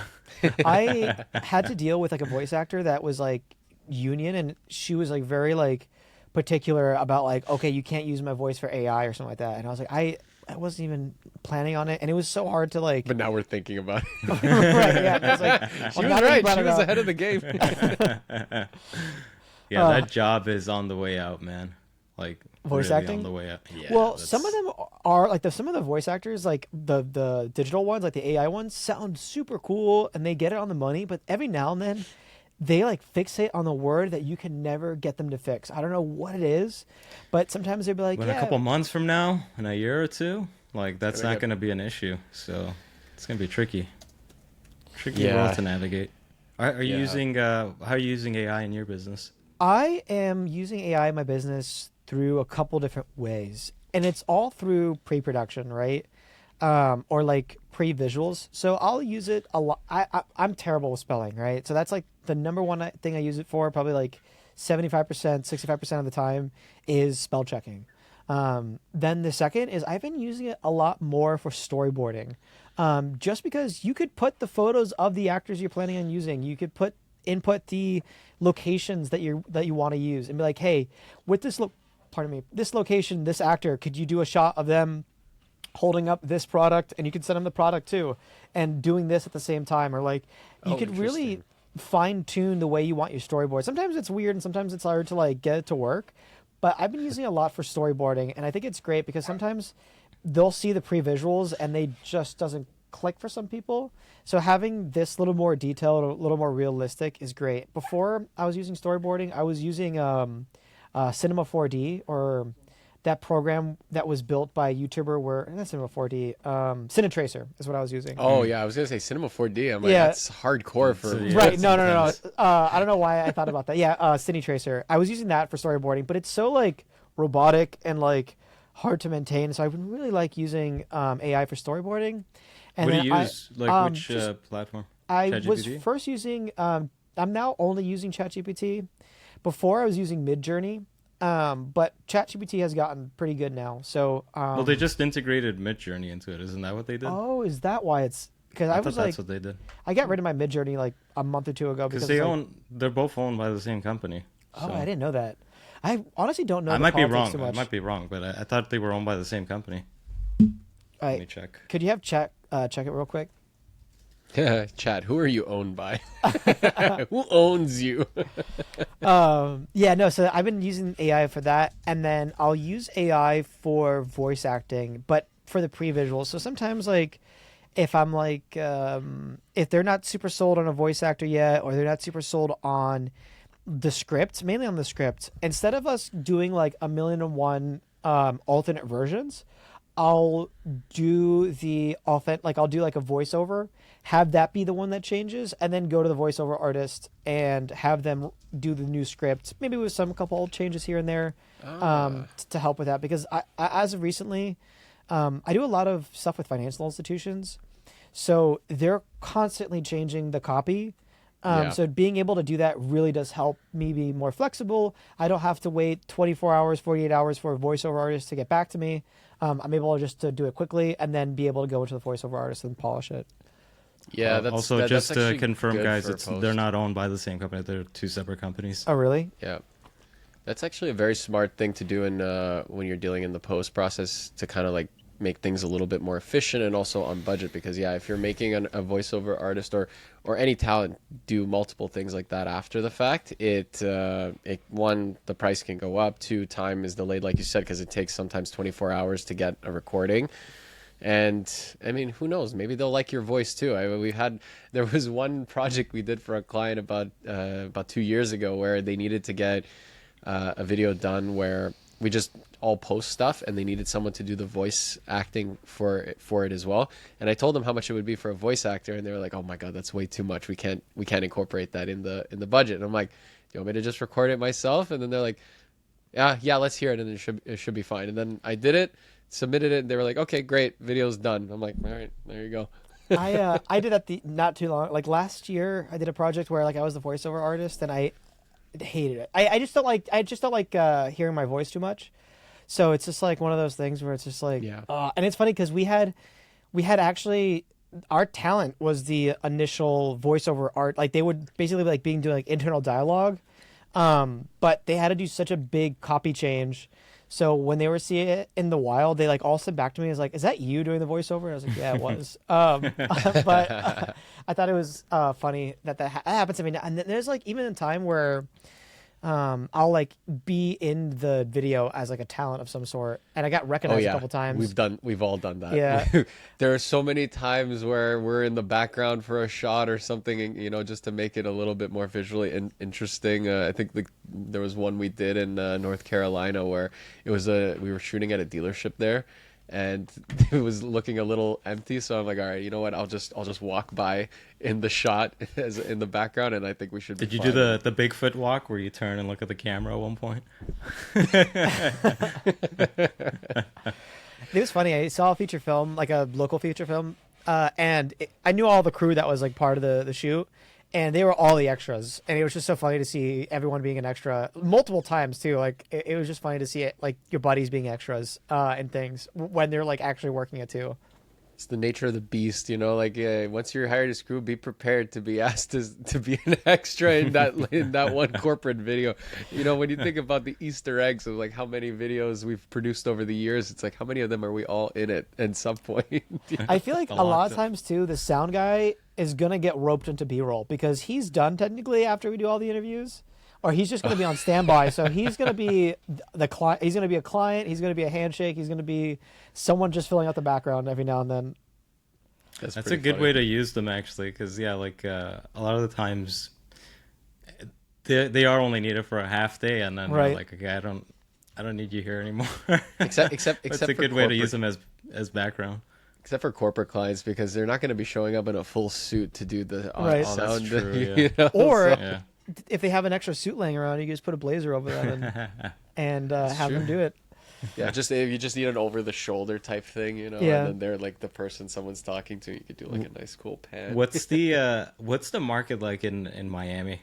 I had to deal with like a voice actor that was like union, and she was like very like particular about like, okay, you can't use my voice for AI or something like that. And I was like, I wasn't even planning on it, and it was so hard to like. But now we're thinking about it. Right, yeah, I was like, She well, was now that you right. brought She it was up- ahead of the game. Yeah, that job is on the way out, man. Like Voice really acting? on the way out. Yeah, Well, that's- some of them are like some of the voice actors, like the digital ones, like the AI ones, sound super cool and they get it on the money. But every now and then, they like fixate on the word that you can never get them to fix. I don't know what it is, but sometimes they'd be like, When "Yeah, a couple months from now, in a year or two, like that's Gonna not get- going to be an issue. So it's going to be tricky Yeah. world to navigate. Are you Yeah. using how are you using AI in your business? I am using AI in my business through a couple different ways, and it's all through pre-production, right? or like pre-visuals. So I'll use it a lot. I'm terrible with spelling, right? So that's like the number one thing I use it for, probably like 75%, 65% of the time is spell checking. Then the second is I've been using it a lot more for storyboarding. Just because you could put the photos of the actors you're planning on using, you could input the locations that you want to use and be like, hey, with this this location, this actor, could you do a shot of them holding up this product, and you can send them the product too, and doing this at the same time, or like you could really fine tune the way you want your storyboard. Sometimes it's weird and sometimes it's hard to like get it to work, but I've been using it a lot for storyboarding, and I think it's great because sometimes they'll see the pre-visuals and they just doesn't click for some people. So having this little more detailed, a little more realistic is great. Before I was using storyboarding, I was using Cinema 4D, or that program that was built by a YouTuber where, not Cinema 4D, Cinetracer is what I was using. Oh yeah, I was gonna say Cinema 4D. I'm like, that's hardcore for right. No. I don't know why I thought about that. Yeah, Cinetracer. I was using that for storyboarding, but it's so like robotic and like hard to maintain. So I would really like using AI for storyboarding. And what do you use? Which platform? I ChatGPT? was first using. I'm now only using ChatGPT. Before I was using Midjourney. But ChatGPT has gotten pretty good now. So well, they just integrated Midjourney into it. Isn't that what they did? Oh, is that why it's? Because I was thought like, that's what they did. I got rid of my Midjourney like a month or two ago because they're both owned by the same company. Oh, so. I didn't know that. I honestly don't know. I might be wrong. Too much. I might be wrong, but I thought they were owned by the same company. Let me check. Could you have check it real quick? Chat, who are you owned by? Who owns you? Yeah, no, so I've been using AI for that, and then I'll use AI for voice acting, but for the pre-visual. So sometimes like if I'm like if they're not super sold on a voice actor yet, or they're not super sold on the script, mainly on the script, instead of us doing like 1,000,001 alternate versions, I'll do I'll do like a voiceover, have that be the one that changes, and then go to the voiceover artist and have them do the new script, maybe with a couple old changes here and there, to help with that. Because I as of recently, I do a lot of stuff with financial institutions, so they're constantly changing the copy. So being able to do that really does help me be more flexible. I don't have to wait 24 hours, 48 hours for a voiceover artist to get back to me. I'm able to do it quickly and then be able to go into the voiceover artist and polish it. Yeah, that's also just that's to confirm, guys, they're they're not owned by the same company. They're two separate companies. Oh, really? Yeah, that's actually a very smart thing to do in when you're dealing in the post process, to kind of like make things a little bit more efficient and also on budget. Because if you're making a voiceover artist or any talent do multiple things like that after the fact, it one, the price can go up. Two, time is delayed, like you said, because it takes sometimes 24 hours to get a recording. And I mean, who knows? Maybe they'll like your voice too. There was one project we did for a client about 2 years ago where they needed to get a video done where we just all post stuff, and they needed someone to do the voice acting for it as well. And I told them how much it would be for a voice actor, and they were like, "Oh my god, that's way too much. We can't incorporate that in the budget." And I'm like, "Do you want me to just record it myself?" And then they're like, "Yeah, let's hear it, and it should be fine." And then I did it, submitted it, and they were like, "Okay, great, video's done." I'm like, "All right, there you go." I did that not too long. Like last year, I did a project where like I was the voiceover artist, and I hated it. I just don't like hearing my voice too much. So it's just like one of those things where it's just like, and it's funny because we had actually, our talent was the initial voiceover art. Like they would basically like doing like internal dialogue, but they had to do such a big copy change. So when they were seeing it in the wild, they like all sent back to me as like, "Is that you doing the voiceover?" And I was like, "Yeah, it was." But I thought it was funny that happens to me. And then there's like even a time where I'll like be in the video as like a talent of some sort, and I got recognized a couple times. We've all done that. Yeah. There are so many times where we're in the background for a shot or something, and, just to make it a little bit more visually interesting. I think there was one we did in North Carolina where it was we were shooting at a dealership there, and it was looking a little empty. So I'm like, all right, you know what? I'll just walk by in the shot as in the background, and I think we should. Did you do the Bigfoot walk where you turn and look at the camera at one point? It was funny. I saw a feature film, like a local feature film, I knew all the crew that was like part of the shoot, and they were all the extras. And it was just so funny to see everyone being an extra multiple times too. Like it was just funny to see it, like your buddies being extras and things when they're like actually working it too. It's the nature of the beast, you know. Like once you're hired as crew, be prepared to be asked to be an extra in that one corporate video. You know, when you think about the Easter eggs of like how many videos we've produced over the years, it's like how many of them are we all in it at some point? I feel like a lot of times too, the sound guy is gonna get roped into B-roll because he's done technically after we do all the interviews, or he's just gonna be on standby. So he's gonna be the client. He's gonna be a client. He's gonna be a handshake. He's gonna be someone just filling out the background every now and then. That's a good way to use them, actually, because yeah, like a lot of the times they are only needed for a half day, and then they're like, okay, I don't need you here anymore. except it's a good way to use them as background. Except for corporate clients, because they're not going to be showing up in a full suit to do the sound. That's true, yeah. You know? Or So, if they have an extra suit laying around, you can just put a blazer over that and have them do it. yeah, just if you just need an over the shoulder type thing, you know, Yeah. and then they're like the person someone's talking to, you could do like a nice cool pan. What's the market like in Miami?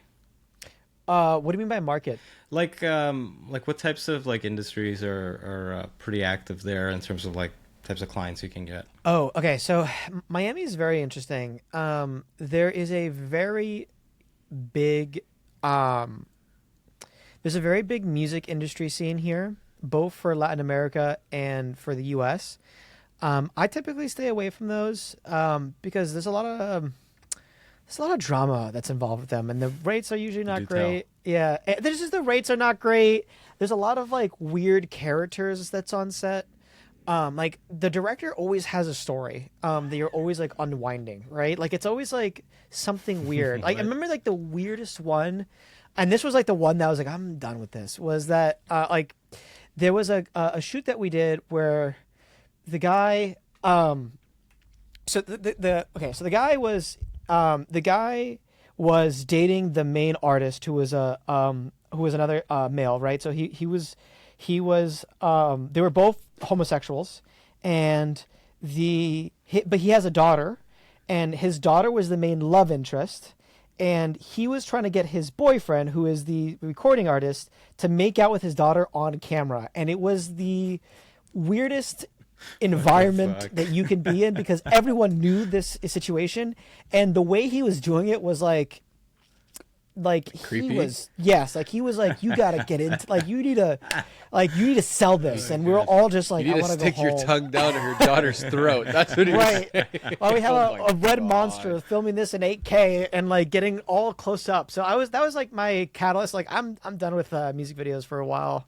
What do you mean by market? Like what types of like industries are pretty active there in terms of like types of clients you can get? Oh, okay. So Miami is very interesting. There is a very big there's a very big music industry scene here, both for Latin America and for the US. I typically stay away from those because there's a lot of drama that's involved with them, and the rates are usually not great. Yeah, there's just the rates are not great. There's a lot of like weird characters that's on set. Like the director always has a story that you're always like unwinding, right? Like it's always like something weird. Like I remember like the weirdest one, and this was like the one that I was like, I'm done with this, was that like there was a shoot that we did where the guy so the guy was dating the main artist who was another male, right? So he was they were both homosexuals, and but he has a daughter, and his daughter was the main love interest, and he was trying to get his boyfriend, who is the recording artist, to make out with his daughter on camera, and it was the weirdest environment that you can be in because everyone knew this situation, and the way he was doing it was like creepy. He was you gotta get into you need to sell this, and we were all just like, you I need to want to go stick your home. tongue down to her daughter's throat. That's what he was Right. saying. Well, we have Oh a red God. monster filming this in 8K and like getting all close up. So that was like my catalyst. Like I'm done with music videos for a while,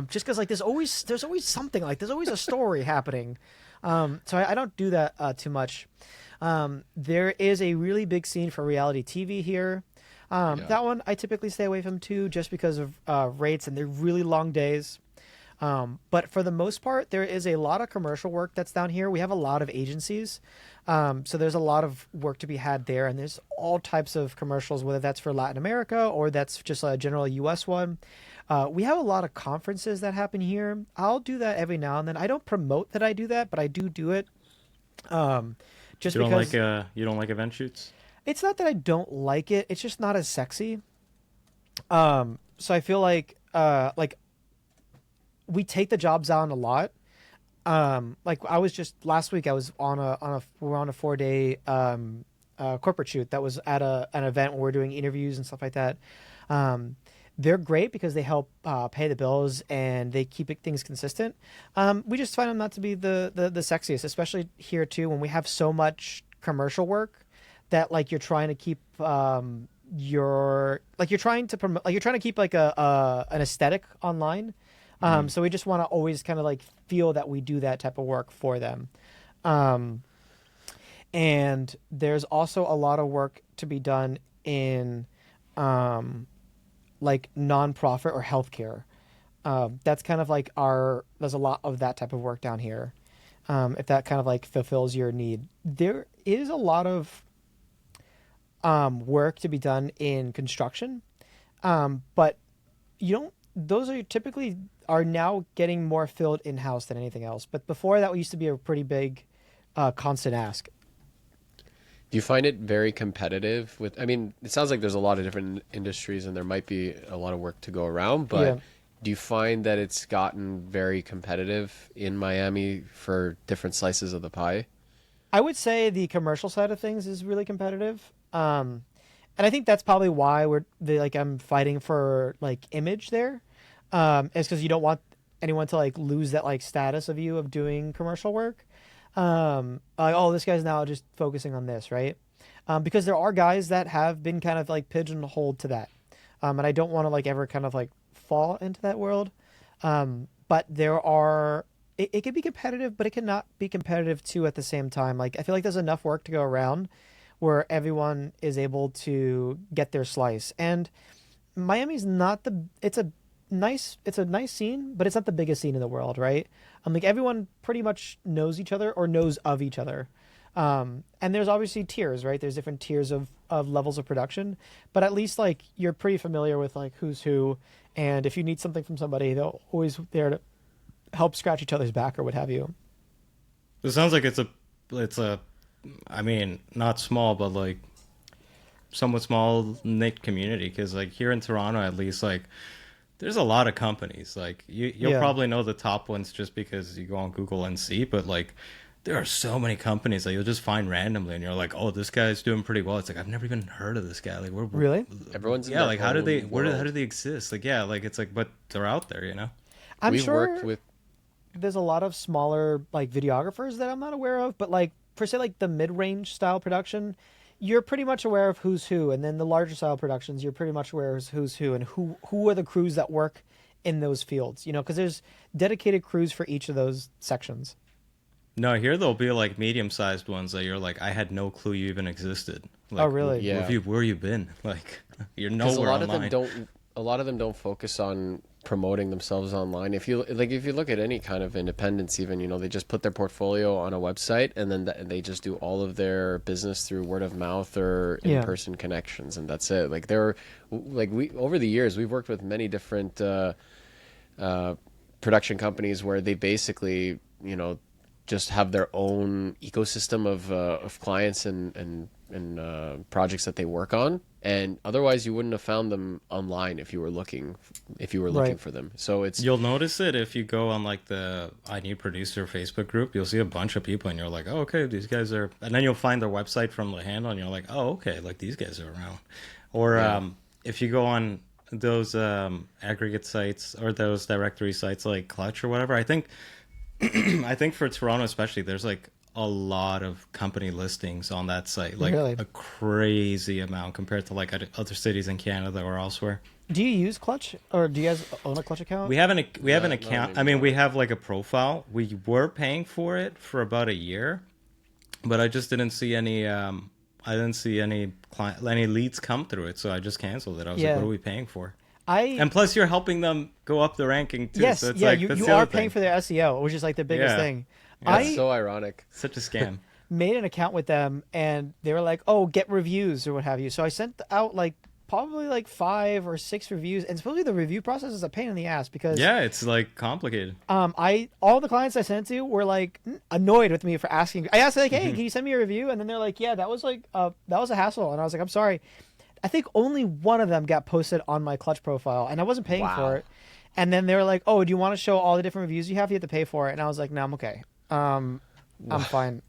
just because like there's always something, like there's always a story happening. So I don't do that too much. There is a really big scene for reality TV here. That one I typically stay away from too, just because of rates, and they're really long days. But for the most part, there is a lot of commercial work that's down here. We have a lot of agencies. So there's a lot of work to be had there, and there's all types of commercials, whether that's for Latin America or that's just a general US one. We have a lot of conferences that happen here. I'll do that every now and then. I don't promote that I do that, but I do it. Just You don't because you don't like event shoots? it's not that I don't like it. It's just not as sexy. So I feel like we take the jobs on a lot. Like I was just last week, I was we were on a 4-day corporate shoot that was at an event where we're doing interviews and stuff like that. They're great because they help pay the bills and they keep things consistent. We just find them not to be the sexiest, especially here too, when we have so much commercial work that like you're trying to keep you're trying to keep like an aesthetic online. So we just want to always kind of like feel that we do that type of work for them. And there's also a lot of work to be done in like nonprofit or healthcare. That's kind of like there's a lot of that type of work down here. If that kind of like fulfills your need. There is a lot of work to be done in construction. But those are typically are now getting more filled in-house than anything else. But before that used to be a pretty big constant ask. Do you find it very competitive with, I mean, it sounds like there's a lot of different industries and there might be a lot of work to go around, but Yeah. do you find that it's gotten very competitive in Miami for different slices of the pie? I would say the commercial side of things is really competitive. And I think that's probably why I'm fighting for like image there. Is because you don't want anyone to like lose that like status of you of doing commercial work. Like, oh, this guy's now just focusing on this, right? Because there are guys that have been kind of like pigeonholed to that. And I don't want to like ever kind of like fall into that world. But there are, it can be competitive, but it cannot be competitive too at the same time. Like, I feel like there's enough work to go around where everyone is able to get their slice. And Miami's not it's a nice scene, but it's not the biggest scene in the world, right? Like everyone pretty much knows each other or knows of each other. And there's obviously tiers, right? There's different tiers of levels of production, but at least like you're pretty familiar with like who's who. And if you need something from somebody, they're always there to help scratch each other's back or what have you. It sounds like it's a, I mean, not small, but like somewhat small knit community. Because like here in Toronto, at least, like there's a lot of companies. Like you'll probably know the top ones just because you go on Google and see. But like there are so many companies that you'll just find randomly, and you're like, oh, this guy's doing pretty well. It's like I've never even heard of this guy. Like Really? Everyone's in yeah. their Like how do own they world. how do they exist? Like yeah, like it's like but they're out there, you know. I'm We've sure worked with there's a lot of smaller like videographers that I'm not aware of, but like for say like the mid-range style production, you're pretty much aware of who's who, and then the larger style productions, you're pretty much aware of who's who and who are the crews that work in those fields, you know, because there's dedicated crews for each of those sections. No, here there'll be like medium-sized ones that you're like, I had no clue you even existed. Like, Oh, really? Yeah. Where you been? Like, you're 'cause nowhere a lot online. of them don't focus on promoting themselves online. If you look at any kind of independence, even, you know, they just put their portfolio on a website and then they just do all of their business through word of mouth or in-person connections, and that's it. Like we over the years we've worked with many different production companies where they basically, you know, just have their own ecosystem of clients and projects that they work on, and otherwise you wouldn't have found them online if you were looking Right. for them. So it's You'll notice it if you go on like the I Need Producer Facebook group. You'll see a bunch of people, and you're like, oh, okay, these guys are. And then you'll find their website from the handle, and you're like, oh, okay, like these guys are around. Or if you go on those aggregate sites or those directory sites like Clutch or whatever, I think for Toronto especially, there's like a lot of company listings on that site, like Really? a crazy amount compared to like other cities in Canada or elsewhere. Do you use Clutch, or do you guys own a Clutch account? We have an not account. I mean, we have like a profile. We were paying for it for about a year, but I just didn't see any. I didn't see any leads come through it, so I just canceled it. I was Yeah. like, "What are we paying for?" I And plus, you're helping them go up the ranking too. yes, so it's yeah, like, you that's you the are other paying thing. for their SEO, which is like the biggest Yeah. thing. That's so ironic. Such a scam. Made an account with them, and they were like, "Oh, get reviews or what have you." So I sent out like probably like 5 or 6 reviews, and supposedly the review process is a pain in the ass because Yeah, it's like complicated. all the clients I sent to were like annoyed with me for asking. I asked like, "Hey, can you send me a review?" And then they're like, "Yeah, that was like that was a hassle." And I was like, "I'm sorry." I think only one of them got posted on my Clutch profile, and I wasn't paying for it. And then they were like, "Oh, do you want to show all the different reviews you have? You have to pay for it." And I was like, "No, I'm okay. I'm fine."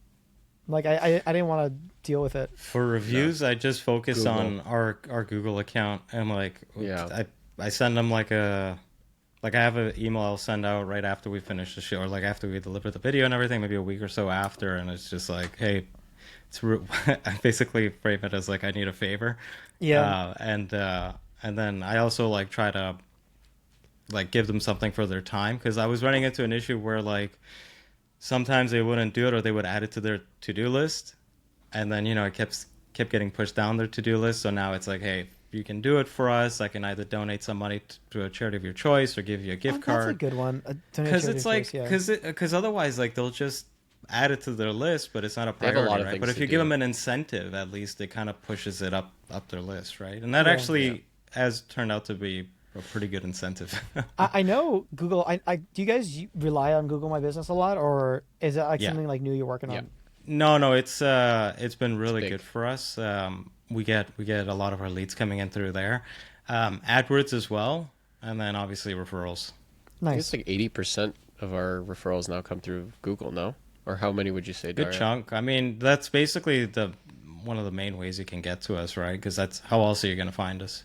Like I didn't want to deal with it. For reviews, I just focus Google. on our Google account, and like Yeah. I send them like I have an email I'll send out right after we finish the show, or like after we deliver the video and everything, maybe a week or so after, and it's just like, hey, I basically frame it as like I need a favor. Yeah. And then I also like try to like give them something for their time, because I was running into an issue where like sometimes they wouldn't do it, or they would add it to their to-do list, and then, you know, it kept getting pushed down their to-do list. So now it's like, hey, you can do it for us. I can either donate some money to a charity of your choice or give you a gift That's a card. good one. Because it's like, because otherwise, like, they'll just add it to their list, but it's not a They have a priority, lot of right? things But if to you give do. them an incentive, at least it kind of pushes it up their list, right? And that Yeah. actually has turned out to be a pretty good incentive. I know Google. Do you guys rely on Google My Business a lot, or is it like Yeah. something like new you're working on? No, it's been really big. good for us. We get a lot of our leads coming in through there, AdWords as well, and then obviously referrals. I think Nice. it's like 80% of our referrals now come through Google, no? Or how many would you say, Good Daria? chunk. I mean, that's basically one of the main ways you can get to us, right? Because that's how else are you going to find us?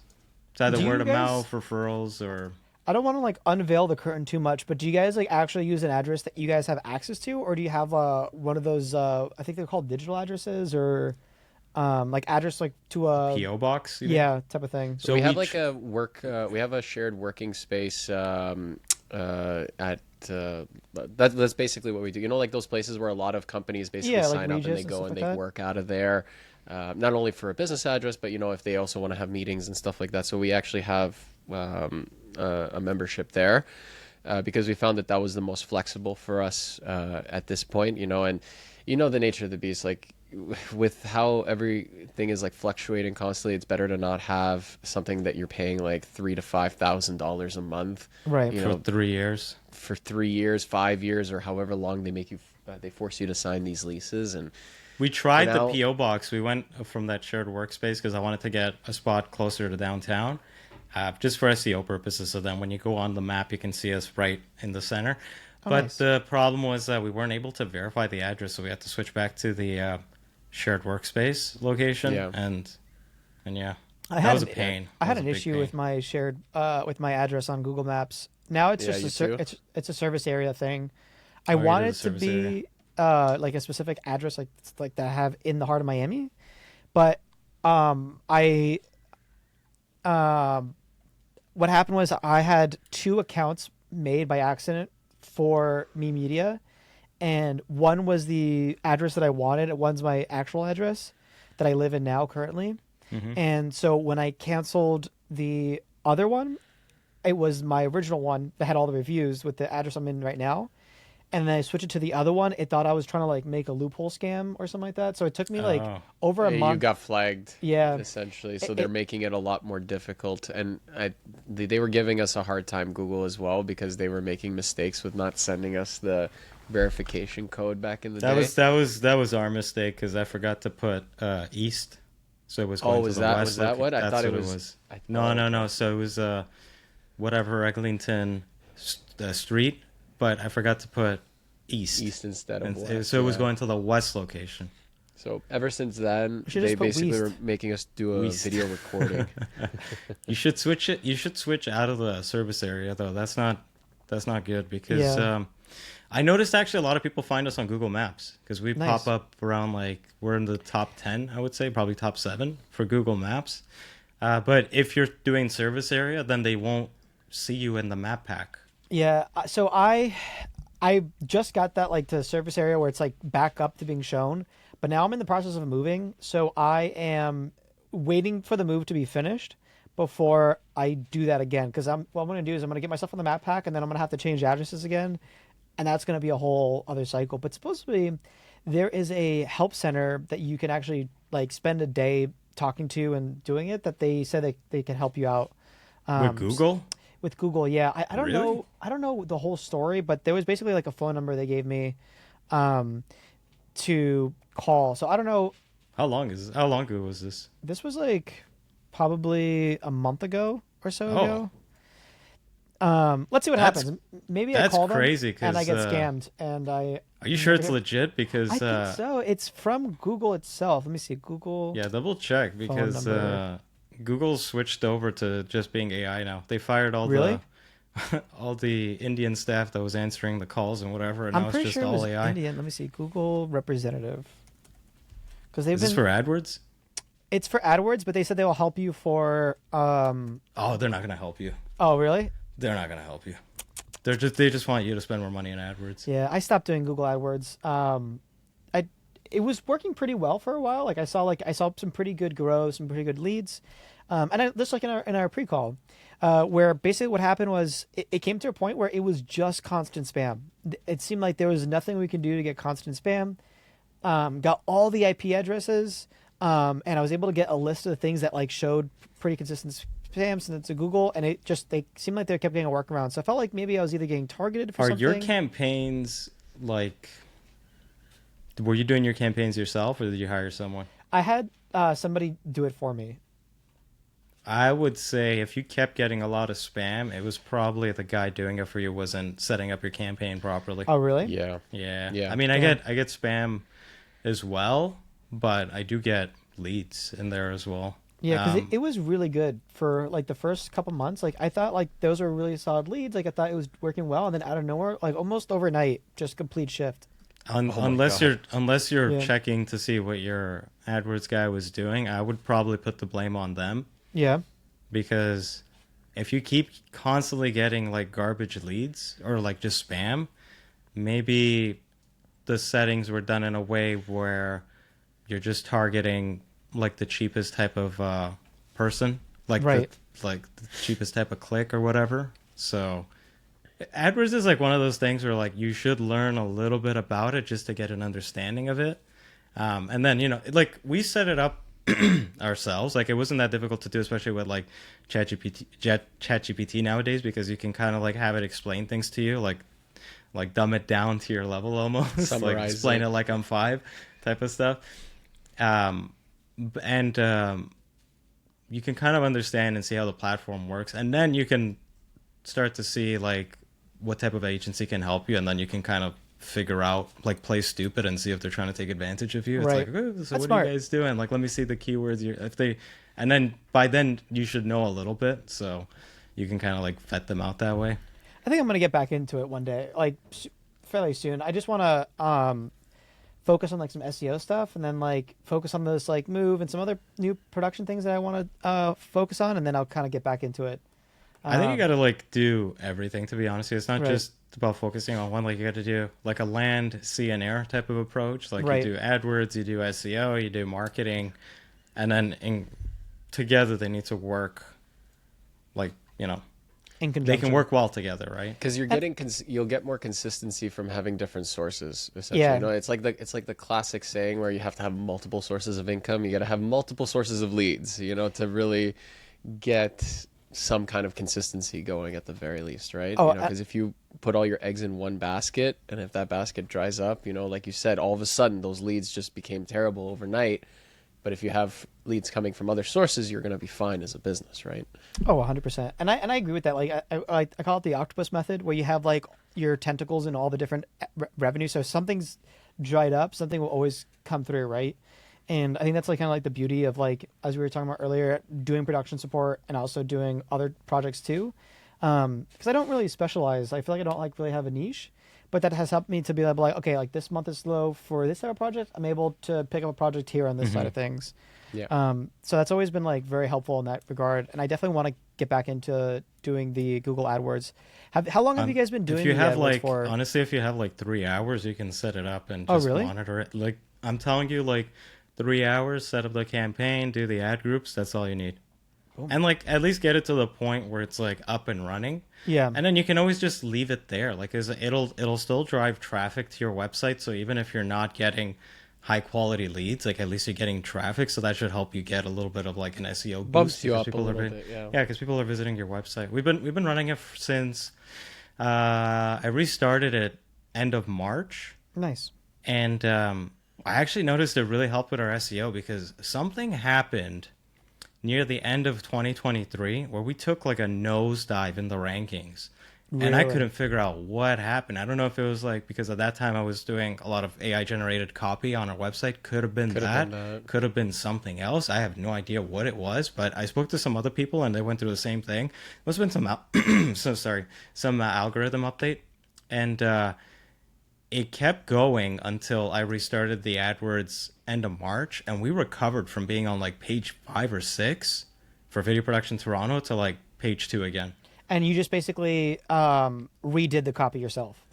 It's either Do you word of guys- mouth, referrals, or I don't want to like unveil the curtain too much, but do you guys like actually use an address that you guys have access to, or do you have one of those? I think they're called digital addresses, or like address like to a PO box. You mean? yeah type of thing. So we have like a we have a shared working space that's basically what we do. You know, like those places where a lot of companies basically Yeah, like sign up and Regis they and go stuff and like they that. work out of there, not only for a business address, but you know, if they also want to have meetings and stuff like that. So we actually have a membership there because we found that was the most flexible for us at this point. You know, and you know the nature of the beast, like with how everything is like fluctuating constantly, it's better to not have something that you're paying like $3,000 to $5,000 a month, Right. You for know, 3 years. for 3 years, 5 years, or however long they make you, they force you to sign these leases. And We tried For the now- PO box. We went from that shared workspace because I wanted to get a spot closer to downtown, just for SEO purposes. So then when you go on the map, you can see us right in the center. But nice. the problem was that we weren't able to verify the address, so we had to switch back to the shared workspace location. Yeah. And yeah, I that had was a an- pain. I That had was an a big issue pain. with my shared with my address on Google Maps. Now it's Yeah, just you too? it's a service area thing. I Oh, it want it is a to service be area. like a specific address like that I have in the heart of Miami, but I what happened was I had 2 accounts made by accident for Me Media, and one was the address that I wanted, and one's my actual address that I live in now currently. And so when I canceled the other one, it was my original one that had all the reviews with the address I'm in right now. And then I switched it to the other one. It thought I was trying to like make a loophole scam or something like that. So it took me like Oh. over a you month. got flagged, Yeah. essentially. So It- they're it- making it a lot more difficult. And they were giving us a hard time, Google as well, because they were making mistakes with not sending us the verification code back in the day. That was our mistake because I forgot to put east, so it was going to was the that west. that what? I That's thought it what was. No. So it was whatever Eglinton street, but I forgot to put east. East instead of And west. so it was yeah. going to the west location. So ever since then, We should they just put basically were Weast. making us do a Weast. video recording. You should switch it. You should switch out of the service area though. That's not good because Yeah. I noticed actually a lot of people find us on Google Maps because we Nice. pop up around like we're in the top 10, I would say, probably top 7 for Google Maps. But if you're doing service area, then they won't see you in the map pack. Yeah, so I just got that like to service area where it's like back up to being shown, but now I'm in the process of moving, so I am waiting for the move to be finished before I do that again. Because what I'm going to do is I'm going to get myself on the map pack, and then I'm going to have to change addresses again, and that's going to be a whole other cycle. But supposedly there is a help center that you can actually like spend a day talking to and doing it. That they said they can help you out. With Google? With Google, yeah. I don't Really? know. I don't know the whole story, but there was basically like a phone number they gave me to call. So I don't know. How long ago was this? This was like probably a month ago or so Oh. ago. Let's see what That's- happens. Maybe I that's call them crazy, and I 'cause, get scammed. And Are you sure it's legit? Because I think so. It's from Google itself. Let me see. Google. yeah, double check because number. Google switched over to just being AI now. They fired all Really? the all the Indian staff that was answering the calls and whatever, and I'm now it's pretty just sure it all was AI. Indian. Let me see. Google representative. Because they've Is been. this for AdWords? It's for AdWords, but they said they will help you for. Oh, they're not gonna help you. Oh, really? They're not gonna help you. They just want you to spend more money on AdWords. Yeah, I stopped doing Google AdWords. It was working pretty well for a while. Like I saw some pretty good growth, some pretty good leads, and just like in our pre-call, where basically what happened was it came to a point where it was just constant spam. It seemed like there was nothing we could do to get constant spam. Got all the IP addresses, and I was able to get a list of the things that like showed pretty consistent spam, send it to Google, and they seemed like they kept getting a workaround. So I felt like maybe I was either getting targeted for Are something. your campaigns like? Were you doing your campaigns yourself, or did you hire someone? I had somebody do it for me. I would say if you kept getting a lot of spam, it was probably the guy doing it for you wasn't setting up your campaign properly. Oh, really? Yeah. Yeah. I mean, I get spam as well, but I do get leads in there as well. Yeah, because it was really good for like the first couple months. Like I thought like those were really solid leads. Like I thought it was working well, and then out of nowhere, like almost overnight, just complete shift. Unless you're Yeah. checking to see what your AdWords guy was doing, I would probably put the blame on them. Yeah. Because if you keep constantly getting like garbage leads or like just spam, maybe the settings were done in a way where you're just targeting like the cheapest type of person, like Right. the cheapest type of click or whatever. So AdWords is like one of those things where like you should learn a little bit about it just to get an understanding of it. And then, like we set it up ourselves. Like it wasn't that difficult to do, especially with like ChatGPT nowadays, because you can kind of like have it explain things to you, like dumb it down to your level almost, like Summarize explain it. it like I'm 5 type of stuff. And you can kind of understand and see how the platform works, and then you can start to see like what type of agency can help you, and then you can kind of figure out, like, play stupid and see if they're trying to take advantage of you. It's Right. like, oh, so That's what smart. are you guys doing? Like, let me see the keywords. And then by then you should know a little bit, so you can kind of like vet them out that way. I think I'm gonna get back into it one day, like fairly soon. I just want to focus on like some SEO stuff, and then like focus on this like move and some other new production things that I want to focus on, and then I'll kind of get back into it. I think you got to like do everything, to be honest with you. It's not Right. just about focusing on one. Like you got to do like a land, sea, and air type of approach. Like Right. you do AdWords, you do SEO, you do marketing, and then together they need to work. Like in they conjunction. can work well together, right? Because you're getting you'll get more consistency from having different sources. Essentially, Yeah. it's like the classic saying where you have to have multiple sources of income. You got to have multiple sources of leads. To really get some kind of consistency going at the very least, right? Oh, Because if you put all your eggs in one basket, and if that basket dries up, like you said, all of a sudden those leads just became terrible overnight. But if you have leads coming from other sources, you're going to be fine as a business, right? Oh, 100%. And I agree with that. Like I call it the octopus method, where you have like your tentacles in all the different revenue. So if something's dried up, something will always come through, right? And I think that's like kind of like the beauty of, like, as we were talking about earlier, doing production support and also doing other projects too. Because I don't really specialize. I feel like I don't like really have a niche, but that has helped me to be able to, like, okay, like this month is slow for this type of project. I'm able to pick up a project here on this side of things. Yeah. So that's always been like very helpful in that regard. And I definitely want to get back into doing the Google AdWords. How long have you guys been doing If you the have AdWords like, for? honestly, if you have like 3 hours, you can set it up and Oh, just really? monitor it. Like I'm telling you, like 3 hours, set up the campaign, do the ad groups. That's all you need. And like at least get it to the point where it's like up and running. Yeah. And then you can always just leave it there. Like it'll still drive traffic to your website. So even if you're not getting high quality leads, like at least you're getting traffic. So that should help you get a little bit of like an SEO boost. Bumps you because up a people little are, bit, yeah. Yeah, because people are visiting your website. We've been running it since I restarted it end of March. Nice. And I actually noticed it really helped with our SEO because something happened near the end of 2023 where we took like a nosedive in the rankings. And I Really? couldn't figure out what happened. I don't know if it was like because at that time I was doing a lot of AI generated copy on our website. Could have been that. Could have been something else. I have no idea what it was, but I spoke to some other people and they went through the same thing. Must have been some algorithm update. And it kept going until I restarted the AdWords end of March, and we recovered from being on like page 5 or 6 for Video Production Toronto to like page 2 again. And you just basically redid the copy yourself.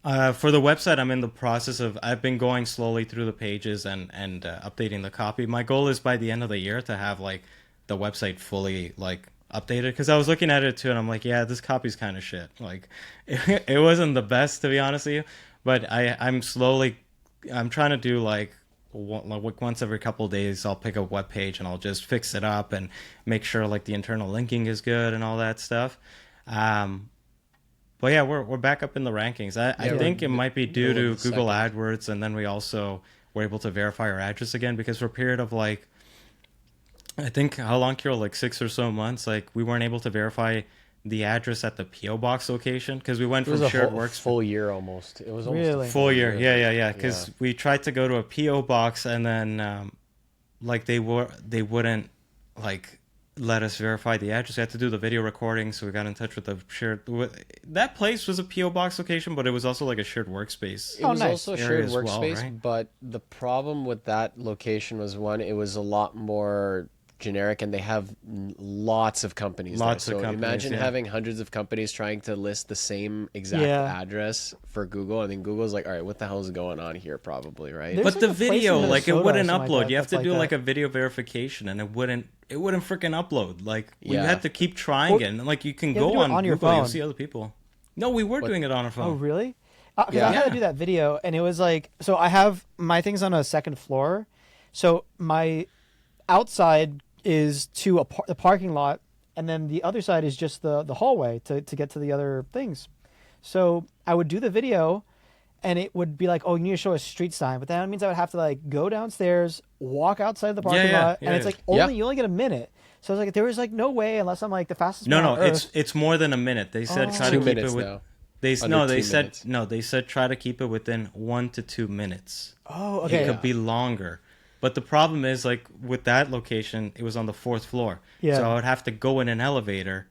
For the website, I'm in the process of, I've been going slowly through the pages and updating the copy. My goal is by the end of the year to have like the website fully like updated, because I was looking at it too and I'm like, yeah, this copy's kind of shit. Like it wasn't the best, to be honest with you, but I'm trying to do like like once every couple of days, I'll pick a web page and I'll just fix it up and make sure like the internal linking is good and all that stuff. But yeah, we're back up in the rankings. I think it might be due to Google AdWords, and then we also were able to verify our address again, because for a period of like, I think how long, Kirill, like 6 or so months, like we weren't able to verify the address at the PO box location, because we went from shared works full year almost. It was almost Really? a full year. Yeah. Because we tried to go to a PO box, and then like they wouldn't like let us verify the address. We had to do the video recording, so we got in touch with the shared. That place was a PO box location, but it was also like a shared workspace. It was nice. also a Area shared as well, workspace, right? but the problem with that location was, one, it was a lot more generic, and they have lots of companies. Lots there. of So companies, imagine yeah. having hundreds of companies trying to list the same exact Yeah. address for Google, and then Google's like, all right, what the hell is going on here? Probably, right? There's But like the a place in video, like it Minnesota or wouldn't something like upload. that You have that's to like do that. like a video verification, and it wouldn't freaking upload. Like we Yeah. had to keep trying Or- it. And like you can you have to go do it on on your Google, you'll phone. see other people. No, we were doing it on our phone. Oh, really? Because I had to do that video, and it was like, so I have my things on a second floor. So my outside is to the parking lot, and then the other side is just the hallway to get to the other things. So I would do the video, and it would be like, oh, you need to show a street sign. But that means I would have to like go downstairs, walk outside the parking lot, and it's like you only get a minute. So I was like, there was like no way, unless I'm like the fastest man No, on Earth. it's more than a minute. They said try to 2 keep minutes it with. now. They Under 2 said minutes. no. They said try to keep it within 1 to 2 minutes. Oh, It okay. could be longer. But the problem is, like, with that location, it was on the 4th floor. Yeah. So I would have to go in an elevator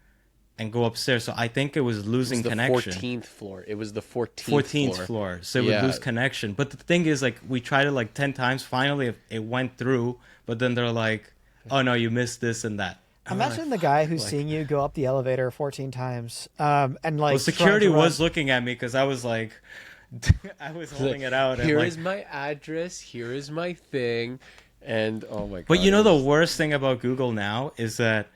and go upstairs. So I think it was It was losing the connection. 14th floor. It was the 14th, 14th floor. So it Yeah. would lose connection. But the thing is, like, we tried it like 10 times. Finally, it went through. But then they're like, oh, no, you missed this and that. I'm like, Imagine the guy who's seeing you go up the elevator 14 times, and like well, security trying to was run- looking at me because I was like, I was holding it out. And Here like, is my address. Here is my thing. And oh my god. But you know the worst thing about Google now is that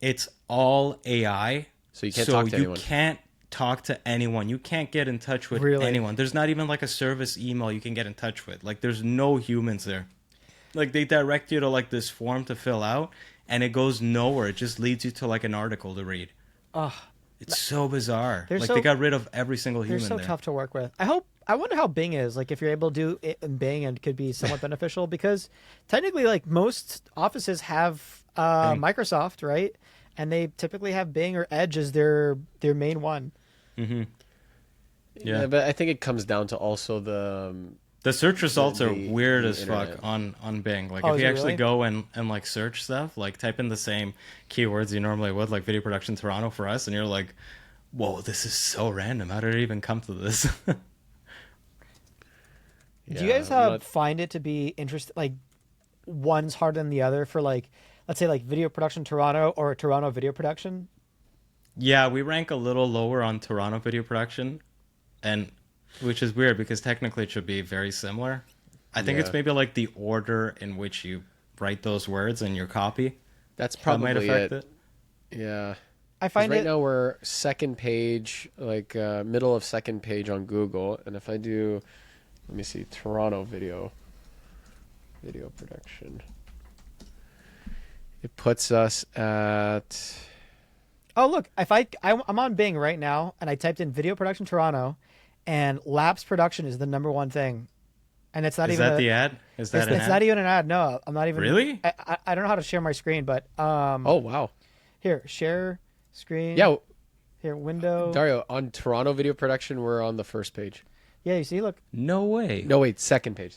it's all AI. So you can't talk to you anyone. can't talk to anyone. You can't get in touch with Really? anyone. There's not even like a service email you can get in touch with. Like there's no humans there. Like they direct you to like this form to fill out, and it goes nowhere. It just leads you to like an article to read. Ugh, It's so bizarre. They're Like so- they got rid of every single they're human so there. tough to work with. I wonder how Bing is. Like if you're able to do it in Bing, and could be somewhat beneficial, because technically, like most offices have Bing. Microsoft, right? And they typically have Bing or Edge as their main one. Yeah. Yeah, but I think it comes down to also the The search results are the- weird the as fuck internet. on Bing. Like Oh, if is you it actually really? go and like search stuff, like type in the same keywords you normally would, like video production Toronto for us, and you're like, whoa, this is so random. How did it even come to this? Do you guys I'm not- find it to be interesting? Like one's harder than the other for like, let's say like video production Toronto or Toronto video production. Yeah, we rank a little lower on Toronto video production, and which is weird because technically it should be very similar. I think it's Yeah. maybe like the order in which you write those words in your copy. that's That might probably affect it. Yeah. I 'Cause find right it. now we're second page, like middle of second page on Google, and if I do, let me see, Toronto video production, it puts us at Oh look, if I'm on Bing right now, and I typed in video production Toronto, and Lapse production is the #1 thing, and it's not Is even that a- the ad? Is that It's, an it's ad? not even an ad. No, I'm not even. Really? I don't know how to share my screen, but oh wow, here, share screen. yeah, Here, window. Dario, on Toronto video production we're on the first page. Yeah, you see, look. No way. No wait, second page.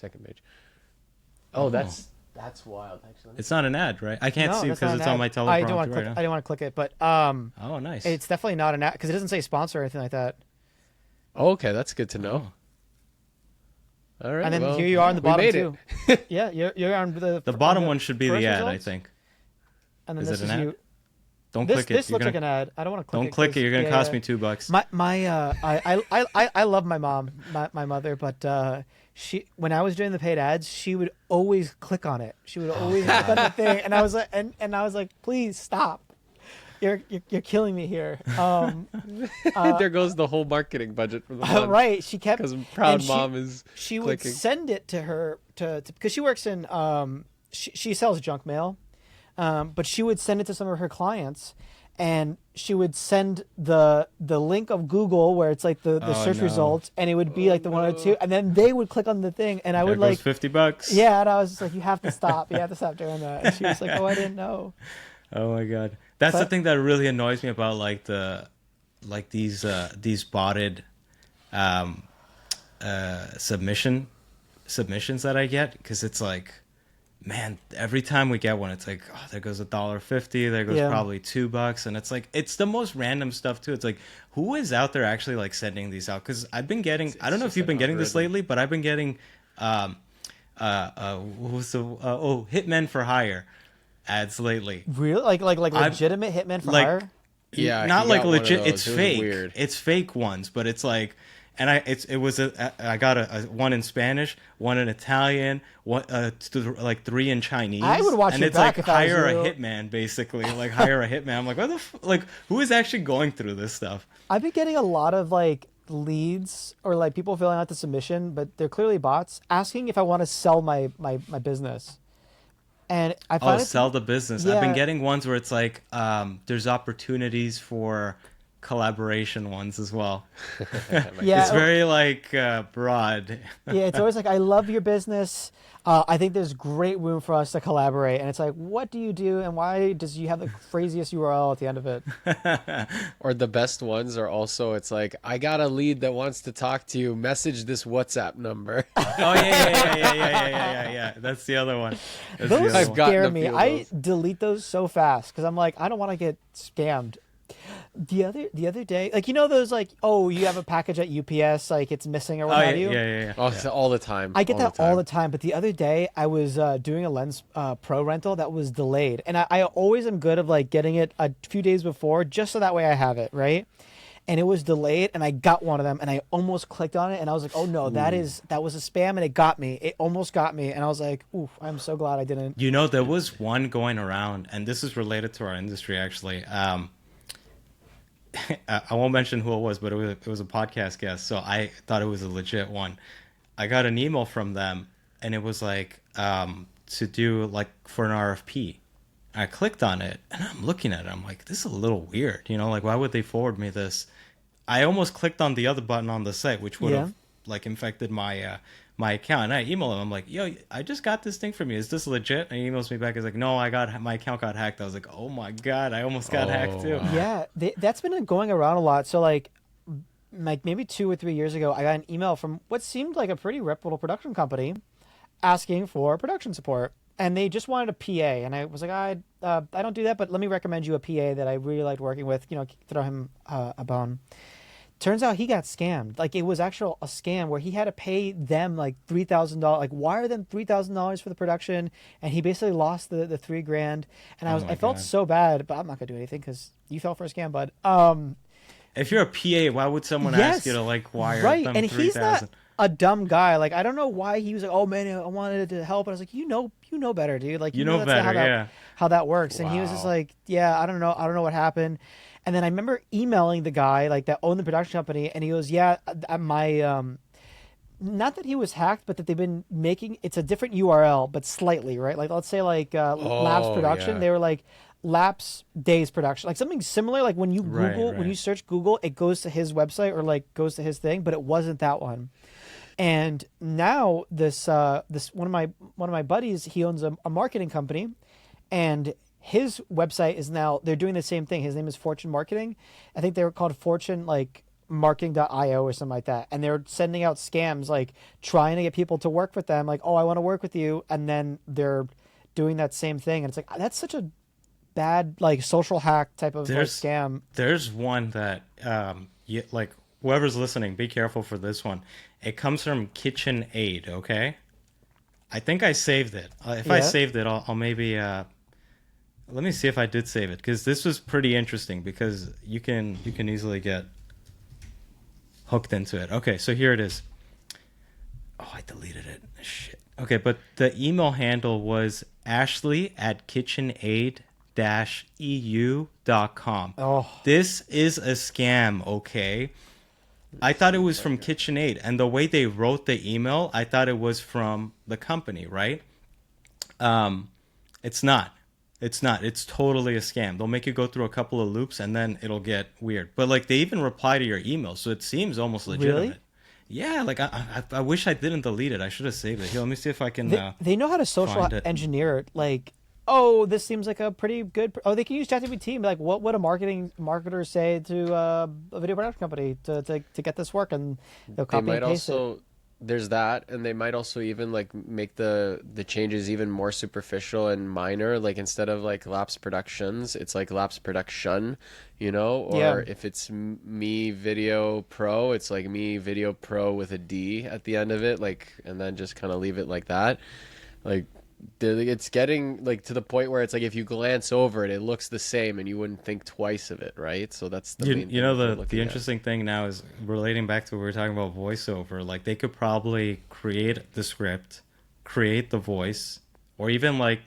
Oh, Oh. that's wild actually. It's not an ad, right? I can't No, see that's not because an it's on ad. my I don't want teleprompter to right click. now. I don't want to click it, but Oh, nice. it's definitely not an ad because it doesn't say sponsor or anything like that. Oh, okay, that's good to know. All right, And then well, here you are on the we bottom made too. it. Yeah, you're on the. The on bottom one should be first the ad, results, I think. And then Is this it is an ad? you. Don't This click it. this You're looks like gonna- an ad. I don't want to click it. Don't click it. 'cause- You're gonna yeah, cost yeah. me $2. I love my mom, my mother, but she when I was doing the paid ads, she would always click on it. She would always click on the thing, and I was like, and I was like, please stop. you're killing me here. There goes the whole marketing budget for the month. Right. She kept Because Proud and Mom is she clicking. would send it to her to because she works in she sells junk mail, but she would send it to some of her clients, and she would send the link of Google where it's like the search results, and it would be like the 102, and then they would click on the thing, and I would like $50. yeah, and I was just like, you have to stop doing that. And she was like, oh, I didn't know. Oh my god, that's the thing that really annoys me about like these botted submissions that I get, because it's like, man, every time we get one, it's like, oh, there goes $1.50, there goes probably $2, and it's like, it's the most random stuff too. It's like, who is out there actually like sending these out? Because I've been getting, I don't know if you've been getting this lately, but I've been getting hitmen for hire ads lately. Really, like legitimate hitmen for hire. Yeah, not he like got one of legit. those. It's It was fake. weird. It's fake ones, but it's like, and I got a one in Spanish, one in Italian, like 3 in Chinese. I would watch and it it's back like if I was hire a you. hitman, basically. Like hire a hitman. I'm like, what the like, who is actually going through this stuff? I've been getting a lot of like leads or like people filling out the submission, but they're clearly bots asking if I want to sell my business. And I find Sell the business. Yeah. I've been getting ones where it's like, there's opportunities for collaboration ones as well. yeah, It's very like broad. yeah, it's always like, I love your business. I think there's great room for us to collaborate. And it's like, what do you do? And why does you have the craziest URL at the end of it? Or the best ones are also, it's like, I got a lead that wants to talk to you. Message this WhatsApp number. Oh yeah. That's the other one. That's Those I've gotten scare a me. few of I those. delete those so fast because I'm like, I don't want to get scammed. The other day, like, you know those like, oh, you have a package at UPS, like it's missing or what have you. Yeah. Oh, it's all the time. I get that all the time. But the other day, I was doing a Lens Pro rental that was delayed, and I always am good of like getting it a few days before, just so that way I have it right. And it was delayed, and I got one of them, and I almost clicked on it, and I was like, oh no, that was a spam, and it got me. It almost got me, and I was like, oof, I'm so glad I didn't. You know, there was one going around, and this is related to our industry actually. I won't mention who it was, but it was a podcast guest, so I thought it was a legit one. I got an email from them, and it was like to do like for an RFP. I clicked on it, and I'm looking at it. I'm like, this is a little weird, you know, like why would they forward me this? I almost clicked on the other button on the site, which would have like infected my my account. And I emailed him. I'm like, yo, I just got this thing from you. Is this legit? And he emails me back. He's like, no, my account got hacked. I was like, oh my god, I almost got hacked too. Wow. Yeah, that's been going around a lot. So like maybe 2 or 3 years ago, I got an email from what seemed like a pretty reputable production company asking for production support, and they just wanted a PA. And I was like, I don't do that, but let me recommend you a PA that I really liked working with. You know, throw him a bone. Turns out he got scammed. Like, it was actual a scam where he had to pay them like $3,000, like wire them $3,000 for the production, and he basically lost the $3,000. And I felt so bad, but I'm not gonna do anything because you fell for a scam, bud. If you're a PA, why would someone ask you to like wire them and he's not $3,000? a dumb guy. Like, I don't know why he was like, oh man, I wanted to help. And I was like, you know better, dude. Like, You know that's not better, how that works. And he was just Wow. like, yeah, I don't know what happened. And then I remember emailing the guy like that owned the production company, and he goes, yeah, my not that he was hacked, but that they've been making it's a different URL, but slightly, right? Like, let's say like Labs Production, yeah. they were like Lapse Days Production, like something similar. Like when you Google, when right. you search Google, it goes to his website or like goes to his thing, but it wasn't that one. And now this one of my buddies, he owns a marketing company, and his website is now, they're doing the same thing. His name is Fortune Marketing. I think they were called Fortune like marketing.io or something like that. And they're sending out scams, like trying to get people to work with them. Like, oh, I want to work with you. And then they're doing that same thing. And it's like, that's such a bad, like social hack type of like, scam. There's one that, like whoever's listening, be careful for this one. It comes from KitchenAid. Okay. I think I saved it. If I saved it, I'll maybe, let me see if I did save it, because this was pretty interesting, because you can easily get hooked into it. Okay, so here it is. Oh, I deleted it. Shit. Okay, but the email handle was Ashley at KitchenAid eu.com. Oh. This is a scam, okay? I thought it was from KitchenAid, and the way they wrote the email, I thought it was from the company, right? It's not. It's not. It's totally a scam. They'll make you go through a couple of loops, and then it'll get weird. But like, they even reply to your email, so it seems almost legitimate. Really? Yeah, like I wish I didn't delete it. I should have saved it. Here, let me see if I can. They know how to social find it. engineer it. Like, oh, this seems like a pretty good. Oh, they can use ChatGPT and be like, what would a marketer say to a video production company to get this work, and they'll They copy might and paste it. also there's that, and they might also even like make the changes even more superficial and minor. Like instead of like Lapse Productions, it's like Lapse Production, you know. Or Yeah. if it's Me Video Pro, it's like Me Video Pro with a D at the end of it, like, and then just kind of leave it like that. Like it's getting like to the point where it's like if you glance over it, it looks the same, and you wouldn't think twice of it, right? So that's the main You know, thing we're the looking at. interesting thing now is relating back to what we were talking about voiceover. Like they could probably create the script, create the voice, or even like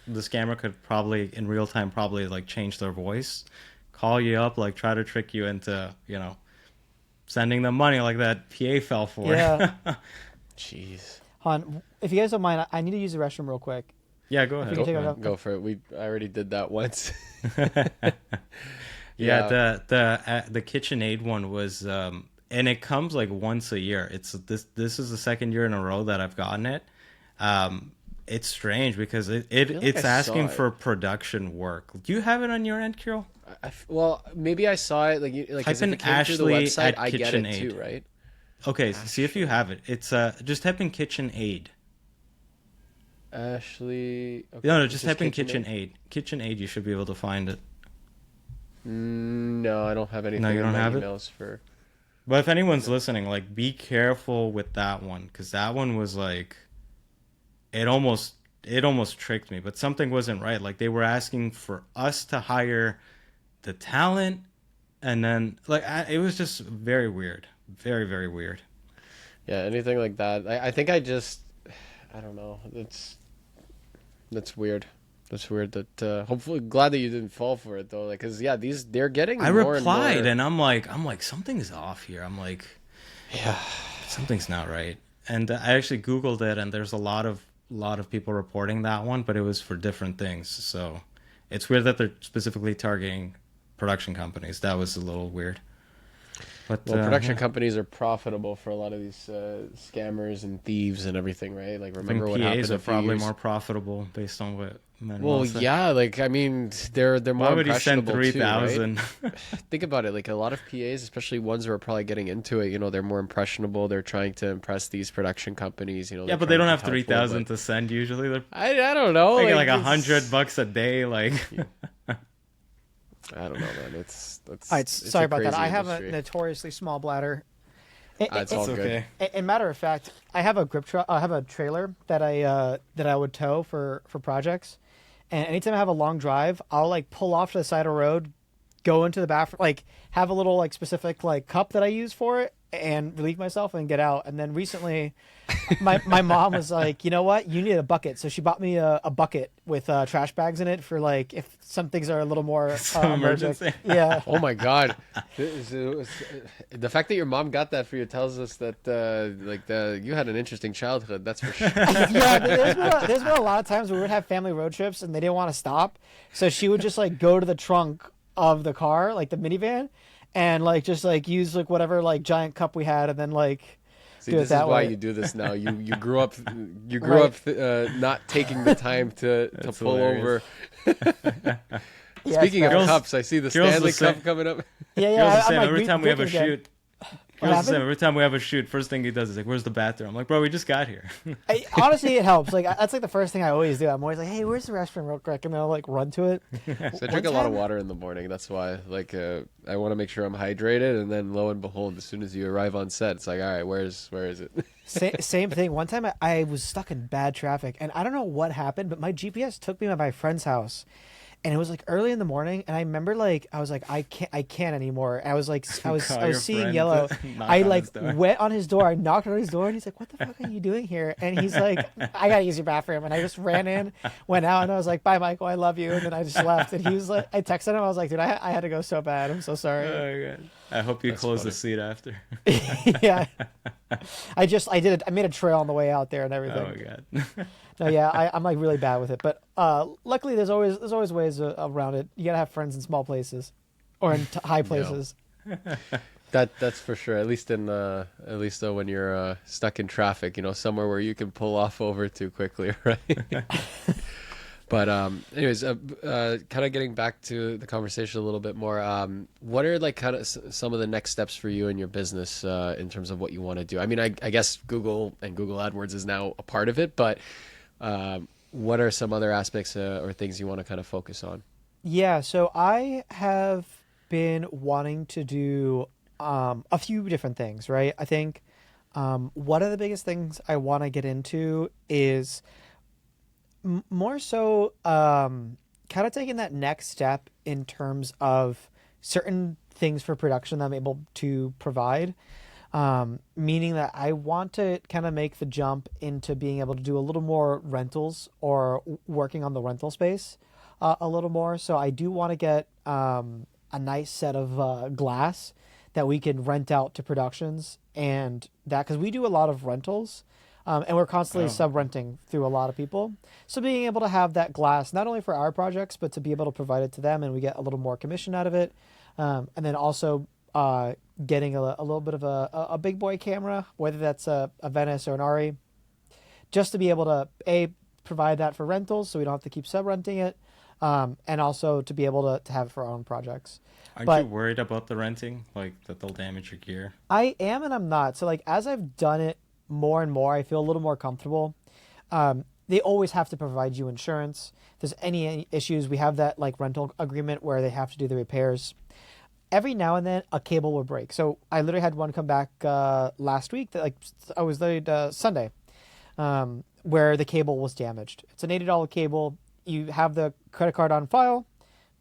the scammer could probably in real time probably like change their voice, call you up, like try to trick you into, you know, sending them money like that PA fell for. Yeah. Jeez. Han, if you guys don't mind, I need to use the restroom real quick. Yeah, go ahead. you can take Go, it go for it. I already did that once. Yeah, the KitchenAid one was and it comes like once a year. It's this is the second year in a row that I've gotten it. It's strange because it's I asking saw it. for production work. Do you have it on your end, Kirill? Well, maybe I saw it like 'cause Type if in it came through the Ashley website, at I get it KitchenAid. too, right? Okay, so see if you have it. It's just type in KitchenAid. Ashley. Okay, No, it's just type in KitchenAid. KitchenAid. You should be able to find it. No, I don't have anything. No, you in don't my have it? emails for. But if anyone's listening, like, be careful with that one, because that one was like, it almost tricked me. But something wasn't right. Like they were asking for us to hire the talent, and then like it was just very weird, very very weird. Yeah, anything like that. I think I don't know. That's weird. That's weird. That hopefully glad that you didn't fall for it though. Like, cause yeah, they're getting. I more replied, and, more... and I'm like something's off here. I'm like, yeah, something's not right. And I actually Googled it, and there's a lot of people reporting that one, but it was for different things. So it's weird that they're specifically targeting production companies. That was a little weird. But Well, production yeah. companies are profitable for a lot of these scammers and thieves and everything, right? Like, I think remember what happened PAs a are few probably years... more profitable based on what Manuel Well, said. yeah, like I mean, they're more Why would he send impressionable 3,000? too, right? Think about it. Like a lot of PAs, especially ones who are probably getting into it, you know, they're more impressionable. They're trying to impress these production companies. You know, Yeah, they're but they trying don't to have be helpful, 3,000 to send usually. They're but I don't know. making like it's- $100 a day. Like, I don't know, man. That's All right, it's sorry a about that. crazy I have a industry. notoriously small bladder. It's all it's good. okay. And matter of fact, I have a I have a trailer that I would tow for projects, and anytime I have a long drive, I'll like pull off to the side of the road, go into the bathroom, like have a little like specific like cup that I use for it, and relieve myself and get out. And then recently, my mom was like, you know what, you need a bucket, so she bought me a bucket with trash bags in it for like if some things are a little more Some allergic. emergency. Yeah. Oh my god, the fact that your mom got that for you tells us that you had an interesting childhood. That's for sure. Yeah, there's been a lot of times where we would have family road trips and they didn't want to stop, so she would just like go to the trunk of the car, like the minivan, and like just like use like whatever like giant cup we had, and then like See, do it this is that why way. you do this now. You grew up not taking the time to That's pull hilarious. over. Yeah, Speaking of it's bad. cups, I see the Girls Stanley the same. Cup coming up. yeah, Girls yeah. the I'm same. like, Every time we have a drinking again. shoot, Girls the same. happened? Every time we have a shoot, first thing he does is like, "Where's the bathroom?" I'm like, "Bro, we just got here." Honestly, it helps. Like that's like the first thing I always do. I'm always like, hey, where's the restroom, real quick, and then I'll like run to it. So I drink a lot of water in the morning. That's why, like, I want to make sure I'm hydrated. And then, lo and behold, as soon as you arrive on set, it's like, all right, where is it? Same thing. One time I was stuck in bad traffic, and I don't know what happened, but my GPS took me to my friend's house. and it was like early in the morning, and I remember like I was like I can't anymore. I was like I was seeing yellow. I like went on his door. I knocked on his door, and he's like, "What the fuck are you doing here?" And he's like, "I gotta use your bathroom." And I just ran in, went out, and I was like, "Bye, Michael, I love you." And then I just left. And he was like, I texted him. I was like, "Dude, I had to go so bad. I'm so sorry." Oh, God. I hope you close the seat after. Yeah, I did it. I made a trail on the way out there and everything. Oh my God. No, yeah, I'm like really bad with it, but luckily there's always ways around it. You gotta have friends in small places, or in high places. That's for sure. At least when you're stuck in traffic, somewhere where you can pull off over to quickly, right? But anyways, kind of getting back to the conversation a little bit more. What are like kind of some of the next steps for you in your business in terms of what you want to do? I mean, I guess Google and Google AdWords is now a part of it, but what are some other aspects or things you want to kind of focus on? Yeah, so I have been wanting to do a few different things, right? I think one of the biggest things I want to get into is more so kind of taking that next step in terms of certain things for production that I'm able to provide. Meaning that I want to kind of make the jump into being able to do a little more rentals or working on the rental space a little more. So I do want to get a nice set of glass that we can rent out to productions, and that because we do a lot of rentals. And we're constantly sub-renting through a lot of people. So being able to have that glass, not only for our projects, but to be able to provide it to them, and we get a little more commission out of it. And then also getting a little bit of a big boy camera, whether that's a Venice or an Ari, just to be able to, provide that for rentals so we don't have to keep sub-renting it, and also to be able to have it for our own projects. Aren't you worried about the renting, like that they'll damage your gear? I am and I'm not. So like as I've done it more and more, I feel a little more comfortable. They always have to provide you insurance. If there's any issues, we have that like rental agreement where they have to do the repairs. Every now and then a cable will break. So I literally had one come back last week that I was there Sunday, where the cable was damaged. It's an $80 cable. You have the credit card on file.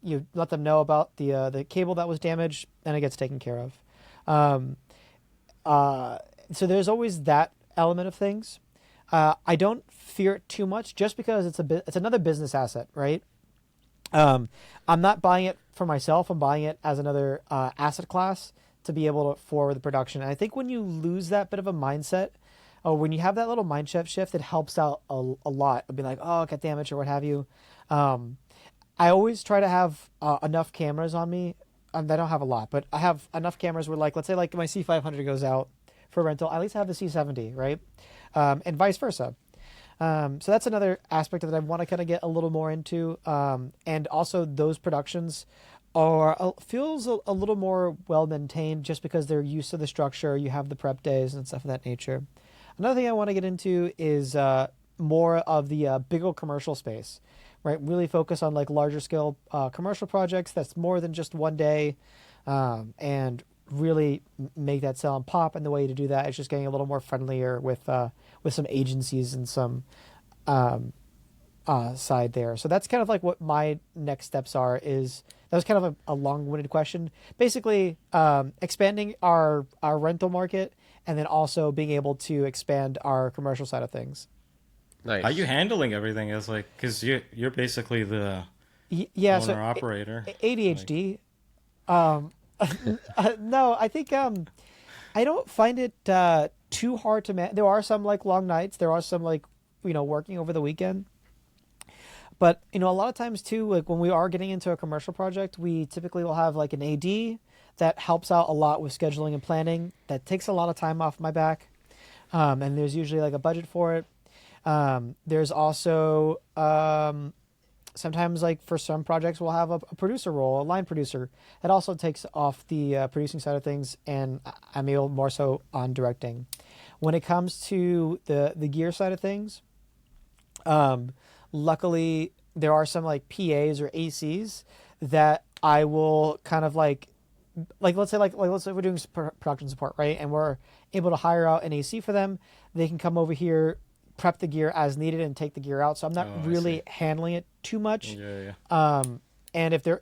You let them know about the cable that was damaged, and it gets taken care of. So there's always that element of things. I don't fear it too much just because it's another business asset, right? I'm not buying it for myself. I'm buying it as another asset class to be able to forward the production. And I think when you lose that bit of a mindset, or when you have that little mindset shift, it helps out a lot. I'll be like, oh, got damaged or what have you. I always try to have enough cameras on me. I don't have a lot, but I have enough cameras where let's say like my C500 goes out for rental, I at least have the C70, right? And vice versa. So that's another aspect that I want to kind of get a little more into. And also those productions feels a little more well maintained just because they're used to the structure. You have the prep days and stuff of that nature. Another thing I want to get into is more of the bigger commercial space, right? Really focus on like larger scale commercial projects that's more than just one day, and really make that sell and pop. And the way to do that is just getting a little more friendlier with some agencies and some side there. So that's kind of like what my next steps are. That was kind of a long-winded question. Basically, expanding our rental market, and then also being able to expand our commercial side of things. Nice. How are you handling everything? Is like because you're basically the owner operator. ADHD. No, I think I don't find it too hard to manage. There are some like long nights. There are some like working over the weekend. But a lot of times too, like when we are getting into a commercial project, we typically will have like an AD that helps out a lot with scheduling and planning. That takes a lot of time off my back, and there's usually like a budget for it. There's also sometimes like for some projects we'll have a producer role, a line producer that also takes off the producing side of things, and I'm able more so on directing. When it comes to the gear side of things, luckily there are some like PAs or ACs that I will kind of like let's say we're doing production support, right? And we're able to hire out an AC for them. They can come over here, prep the gear as needed, and take the gear out. So I'm not really handling it too much. Yeah. And if they're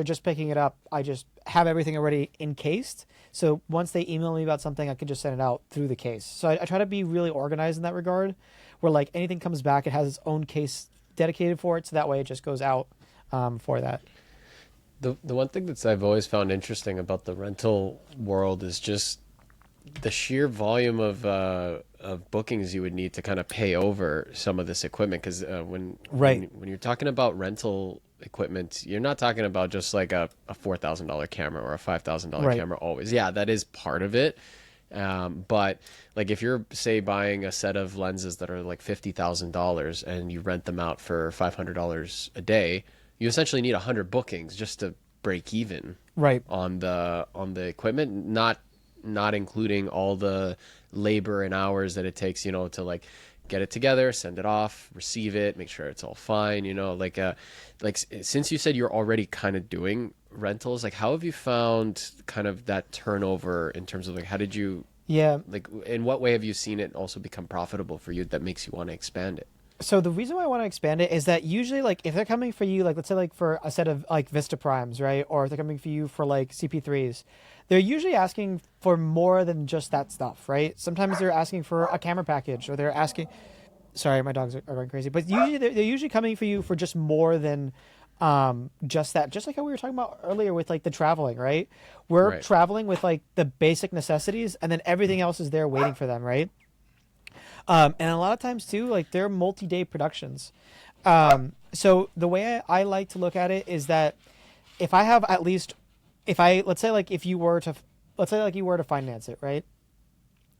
just picking it up, I just have everything already encased. So once they email me about something, I can just send it out through the case. So I try to be really organized in that regard, where like anything comes back, it has its own case dedicated for it. So that way it just goes out for that. The one thing that I've always found interesting about the rental world is just the sheer volume of bookings you would need to kind of pay over some of this equipment. Because when you're talking about rental equipment, you're not talking about just like a $4,000 camera or a $5,000 camera always. Yeah, that is part of it. But like if you're say buying a set of lenses that are like $50,000 and you rent them out for $500 a day, you essentially need 100 bookings just to break even on the equipment, not including all the labor and hours that it takes, you know, to like get it together, send it off, receive it, make sure it's all fine, you know, like since you said you're already kind of doing rentals, like how have you found kind of that turnover in terms of like, how did you, like in what way have you seen it also become profitable for you that makes you want to expand it? So the reason why I want to expand it is that usually, like, if they're coming for you, like, let's say, like, for a set of, like, Vista Primes, right? Or if they're coming for you for, like, CP3s, they're usually asking for more than just that stuff, right? Sometimes they're asking for a camera package, or they're asking... Sorry, my dogs are going crazy. But usually, they're usually coming for you for just more than just that. Just like how we were talking about earlier with, like, the traveling, right? We're traveling with, like, the basic necessities, and then everything else is there waiting for them, right? And a lot of times too, like they're multi-day productions. So the way I like to look at it is that if I have at least, let's say like you were to finance it, right?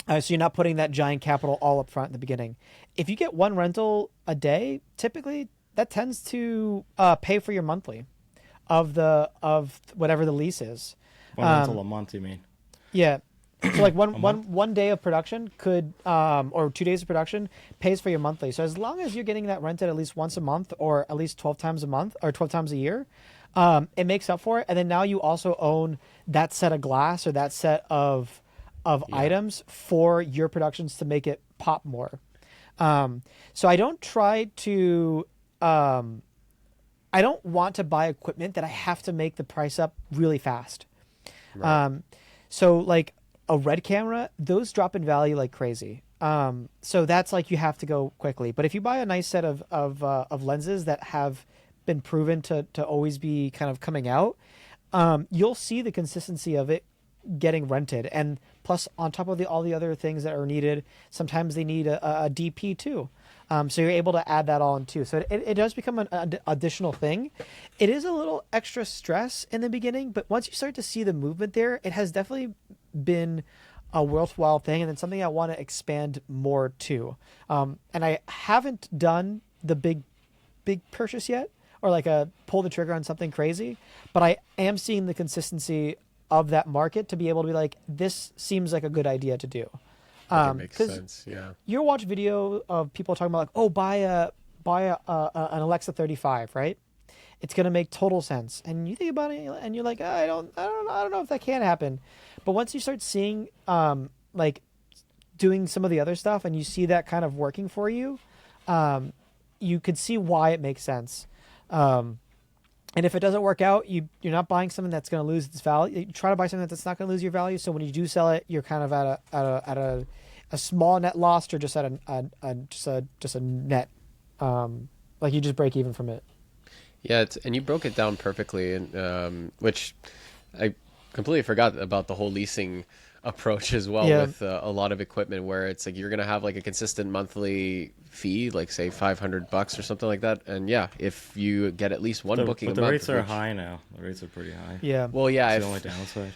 So you're not putting that giant capital all up front in the beginning. If you get one rental a day, typically that tends to pay for your monthly of whatever the lease is. One rental a month, you mean? Yeah. So like one day of production could or 2 days of production pays for your monthly. So as long as you're getting that rented at least once a month or at least 12 times a month or 12 times a year, it makes up for it. And then now you also own that set of glass or that set of items for your productions to make it pop more. So I don't try to I don't want to buy equipment that I have to make the price up really fast. So like a red camera, those drop in value like crazy. So that's like you have to go quickly. But if you buy a nice set of lenses that have been proven to always be kind of coming out, you'll see the consistency of it getting rented. And plus, on top of all the other things that are needed, sometimes they need a DP too. So you're able to add that on too. So it does become an additional thing. It is a little extra stress in the beginning, but once you start to see the movement there, it has definitely been a worthwhile thing, and then something I want to expand more to. And I haven't done the big purchase yet, or like pull the trigger on something crazy, but I am seeing the consistency of that market to be able to be like, this seems like a good idea to do. Makes sense. Yeah. You watch video of people talking about like, oh, buy an Alexa 35, right? It's gonna make total sense. And you think about it, and you're like, I don't know if that can happen. But once you start seeing like doing some of the other stuff, and you see that kind of working for you, you could see why it makes sense. And if it doesn't work out, you're not buying something that's going to lose its value. You try to buy something that's not going to lose your value. So when you do sell it, you're kind of at a small net loss, or just at a net, like you just break even from it. Yeah, and you broke it down perfectly, and which I completely forgot about the whole leasing approach as well, with a lot of equipment, where it's like you're gonna have like a consistent monthly fee, like say $500 or something like that, and if you get at least one booking a month. But the rates are high now. The rates are pretty high. Yeah. Well, yeah. It's the only downside.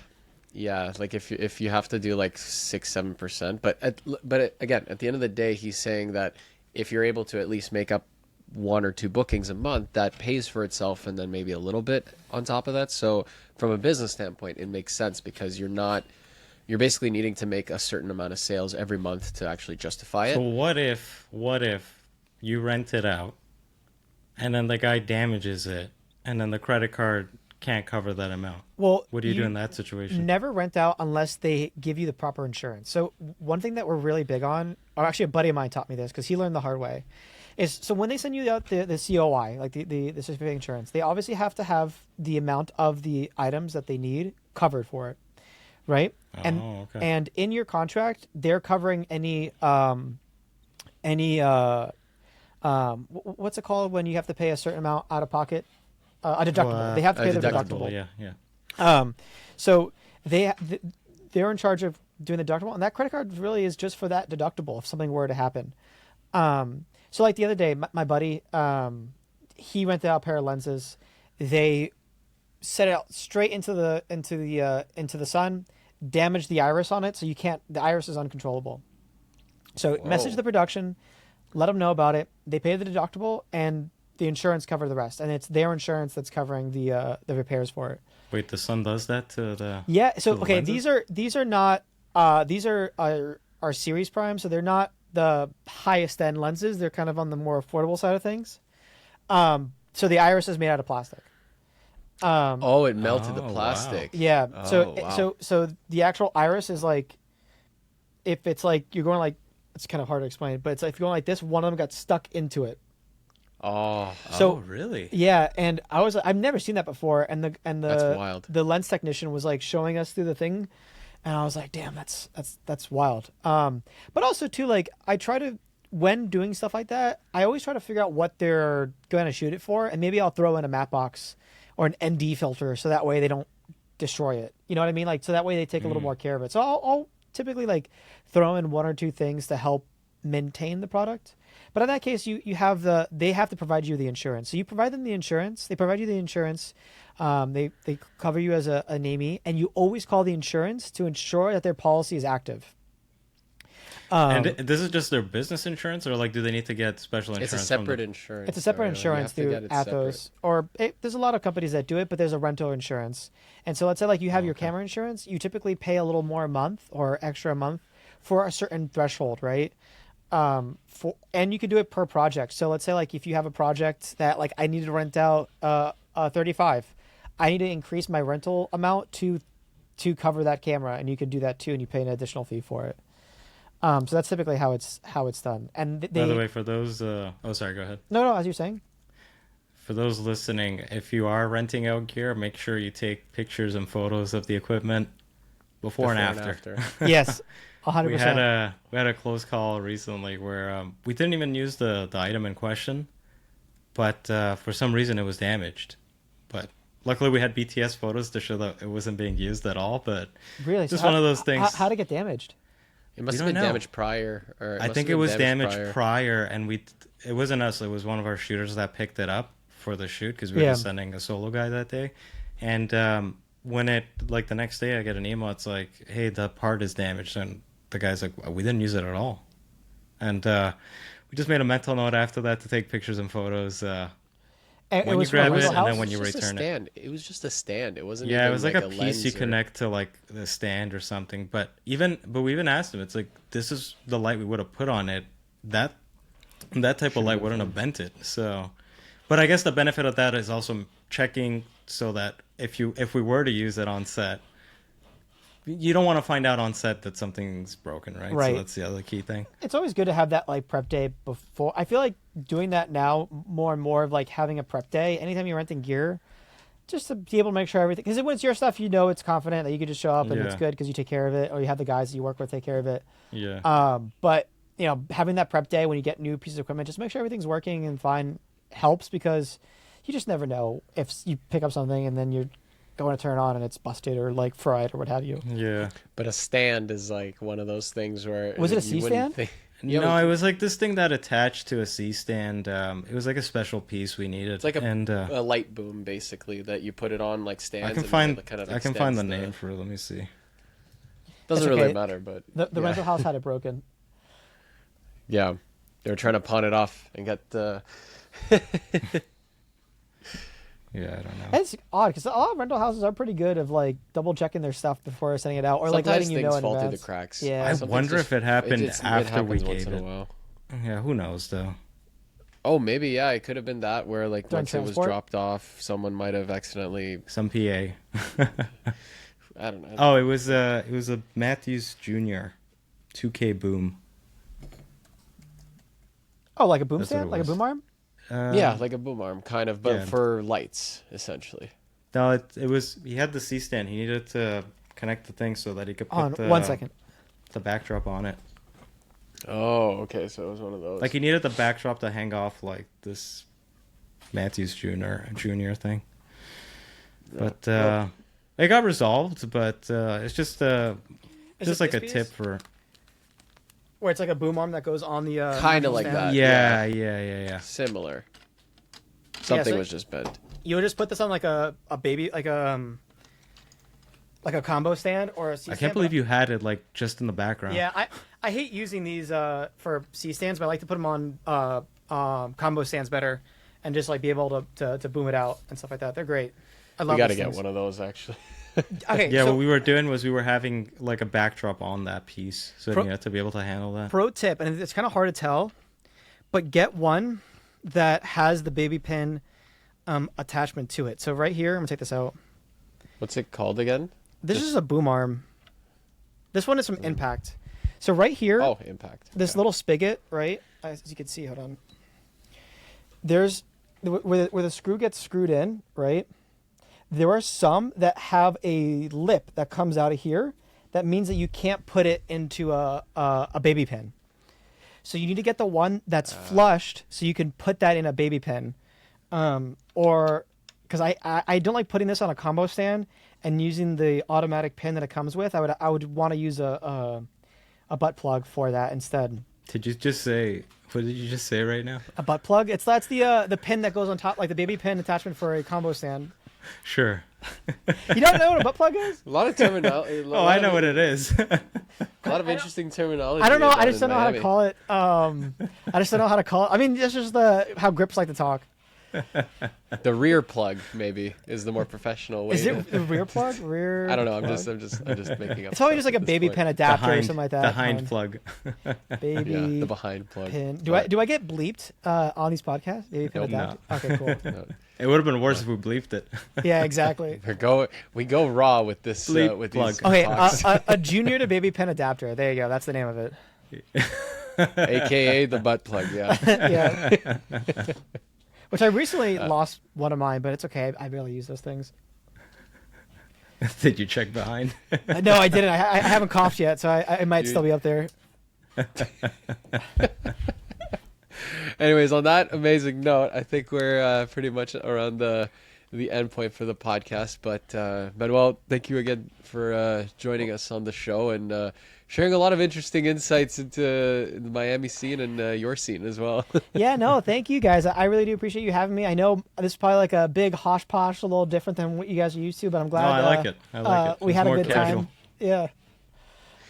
Yeah, like if you have to do like 6-7%, but again, at the end of the day, he's saying that if you're able to at least make up 1 or 2 bookings a month, that pays for itself, and then maybe a little bit on top of that. So from a business standpoint, it makes sense, because you're basically needing to make a certain amount of sales every month to actually justify it. So what if you rent it out, and then the guy damages it, and then the credit card can't cover that amount? Well, what do you do in that situation? Never rent out unless they give you the proper insurance. So one thing that we're really big on, or actually a buddy of mine taught me this because he learned the hard way, is so when they send you out the COI, like the certificate of insurance, they obviously have to have the amount of the items that they need covered for it, right? Okay. And in your contract, they're covering any what's it called when you have to pay a certain amount out of pocket, a deductible. They have to pay the deductible. Yeah. So they're in charge of doing the deductible, and that credit card really is just for that deductible if something were to happen. So like the other day, my buddy, he rented out a pair of lenses. They set it out straight into the sun, damaged the iris on it, so you can't. The iris is uncontrollable. So message the production, let them know about it. They pay the deductible, and the insurance cover the rest, and it's their insurance that's covering the repairs for it. Wait, the sun does that to the So to the okay, lenses? these are not these are our series prime, so they're not the highest end lenses. They're kind of on the more affordable side of things. So the iris is made out of plastic. It melted the wow. plastic. Yeah. Wow. So the actual iris is like, if it's like you're going like, it's kind of hard to explain, but it's like if you're going like this, one of them got stuck into it. So really? Yeah, and I've never seen that before, and the That's wild. The lens technician was like showing us through the thing, and I was like, damn, that's wild. But also too, like I try to, when doing stuff like that, I always try to figure out what they're going to shoot it for, and maybe I'll throw in a matte box or an ND filter so that way they don't destroy it. You know what I mean? Like so that way they take a little more care of it. So I'll typically like throw in one or two things to help maintain the product. But in that case, they have to provide you the insurance. So you provide them the insurance. They provide you the insurance. They cover you as a namee, and you always call the insurance to ensure that their policy is active. And this is just their business insurance, or like do they need to get special insurance? It's a separate insurance. It's a separate sorry, insurance you have through to get it Athos, separate. there's a lot of companies that do it, but there's a rental insurance. And so let's say like you have your camera insurance, you typically pay a little more a month or extra a month for a certain threshold, right? And you can do it per project. So let's say like if you have a project that like I need to rent out 35, I need to increase my rental amount to cover that camera, and you could do that too, and you pay an additional fee for it. So that's typically how it's done. And By the way, for those, sorry, go ahead. No, as you're saying. For those listening, if you are renting out gear, make sure you take pictures and photos of the equipment before and after. Yes, 100%. We had a close call recently where we didn't even use the item in question, but for some reason it was damaged. But luckily we had BTS photos to show that it wasn't being used at all. But really, just one of those things. How did it get damaged? It must have been damaged prior. I think it was damaged prior, and it wasn't us. It was one of our shooters that picked it up for the shoot because we were just sending a solo guy that day. And when the next day I get an email, it's like, hey, the part is damaged. And the guy's like, we didn't use it at all. And we just made a mental note after that to take pictures and photos when you grab it and then when you return it. It was just a stand. It wasn't. Yeah, even it was like a piece you lens connect to like the stand or something. But we even asked him. It's like, this is the light we would have put on it. That type of light wouldn't have bent it. So, but I guess the benefit of that is also checking so that if we were to use it on set, you don't want to find out on set that something's broken, right? Right. So that's the other key thing. It's always good to have that like prep day before. I feel like doing that now more and more of like having a prep day anytime you're renting gear, just to be able to make sure everything, because when it's your stuff, it's confident that you can just show up and it's good because you take care of it, or you have the guys that you work with take care of it. Yeah. But having that prep day when you get new pieces of equipment, just make sure everything's working and fine helps, because you just never know if you pick up something and then you're going to turn it on and it's busted or like fried or what have you. Yeah. But a stand is like one of those things where was it a C-stand? No, it was like this thing that attached to a C-stand. It was like a special piece we needed. It's like a light boom, basically, that you put it on like stands. I can find the name for it. Let me see. Doesn't really matter, but the rental house had it broken. Yeah, they were trying to pawn it off and get the. Yeah, I don't know. It's odd because a lot of rental houses are pretty good of like double checking their stuff before sending it out, or like letting you know in fall through advance. the cracks. Yeah, I wonder if it happened after we gave it. While. Yeah, who knows though. Oh, maybe it could have been that where like During once it was transport? dropped off, someone might have accidentally. Some PA. I don't know. Oh, it was a Matthews Jr. 2K boom. Oh, like a boom That's what stand, it like a was. boom arm. Yeah, like a boom arm, kind of, but Yeah. for lights, essentially. No, it was. He had the C stand. He needed to connect the thing so that he could put On 1 second. the backdrop on it. Oh, okay, so it was one of those. Like he needed the backdrop to hang off like this Matthews Junior thing. But it got resolved. But it's just Is just it like a this tip piece? for. Where it's like a boom arm that goes on the. Kind of like stand. that. Yeah. Similar. Something so- was just bent. You would just put this on like a baby like a combo stand or a C I stand. can't believe you had it like just in the background. Yeah, I hate using these for C stands, but I like to put them on combo stands better, and just like be able to boom it out and stuff like that. They're great. I love. We got to these get things. one of those, actually. Okay. Yeah, so what we were doing was we were having like a backdrop on that piece, so you had to be able to handle that. pro tip, and it's kind of hard to tell, but get one that has the baby pin attachment to it. So right here, I'm gonna take this out. What's it called again? This is a boom arm. This one is from Impact. So right here, Oh, Impact. this little spigot, right? As you can see, hold on. There's where the screw gets screwed in, right? There are some that have a lip that comes out of here. That means that you can't put it into a baby pin. So you need to get the one that's flushed, so you can put that in a baby pin. Or because I don't like putting this on a combo stand and using the automatic pin that it comes with. I would want to use a butt plug for that instead. Did you just say? What did you just say right now? A butt plug? That's the pin that goes on top, like the baby pin attachment for a combo stand. Sure. You don't know what a butt plug is? A lot of terminology. Oh, I know what it is. A lot of interesting terminology. I don't know. I down just in don't know how to Miami. call it. I just don't know how to call it. I mean, it's just how grips like to talk. The rear plug, maybe, is the more professional way. Is it the rear plug? Rear. I don't know. I'm plug? just making up. It's probably stuff just like a at this baby point. pin the adapter or hind, something like that. the hind plug. Baby Yeah, the behind plug. pin. But Do I get bleeped on these podcasts? Baby pin Nope. adapter. Okay, cool. no, It would have been worse if we bleeped it. Yeah, exactly. we go raw with this Bleep with plug. these Okay, talks. a junior to baby pin adapter. There you go. That's the name of it. AKA the butt plug. Yeah. Yeah. Which I recently lost one of mine, but it's okay. I barely use those things. Did you check behind? No, I didn't. I haven't coughed yet, so I might still be up there. Anyways, on that amazing note, I think we're pretty much around the end point for the podcast. But Manuel, thank you again for joining us on the show and sharing a lot of interesting insights into the Miami scene and your scene as well. Yeah, no, thank you guys. I really do appreciate you having me. I know this is probably like a big hosh posh, a little different than what you guys are used to, but I'm glad. No, I like it. I like it. We It's had a more good casual. time. Yeah.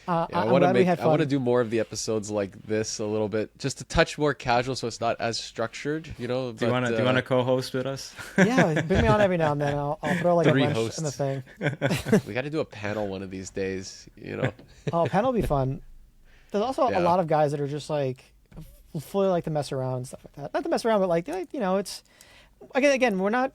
Yeah, I I'm want to glad we had I want to fun. do more of the episodes like this a little bit, just a touch more casual, so it's not as structured. You know. Do you want to co-host with us? Yeah, bring me on every now and then. I'll throw like a 3 wrench hosts. in the thing. We got to do a panel one of these days. You know. Oh, panel will be fun. There's also Yeah. a lot of guys that are just like fully like to mess around and stuff like that. Not to mess around, but like you know, it's again, we're not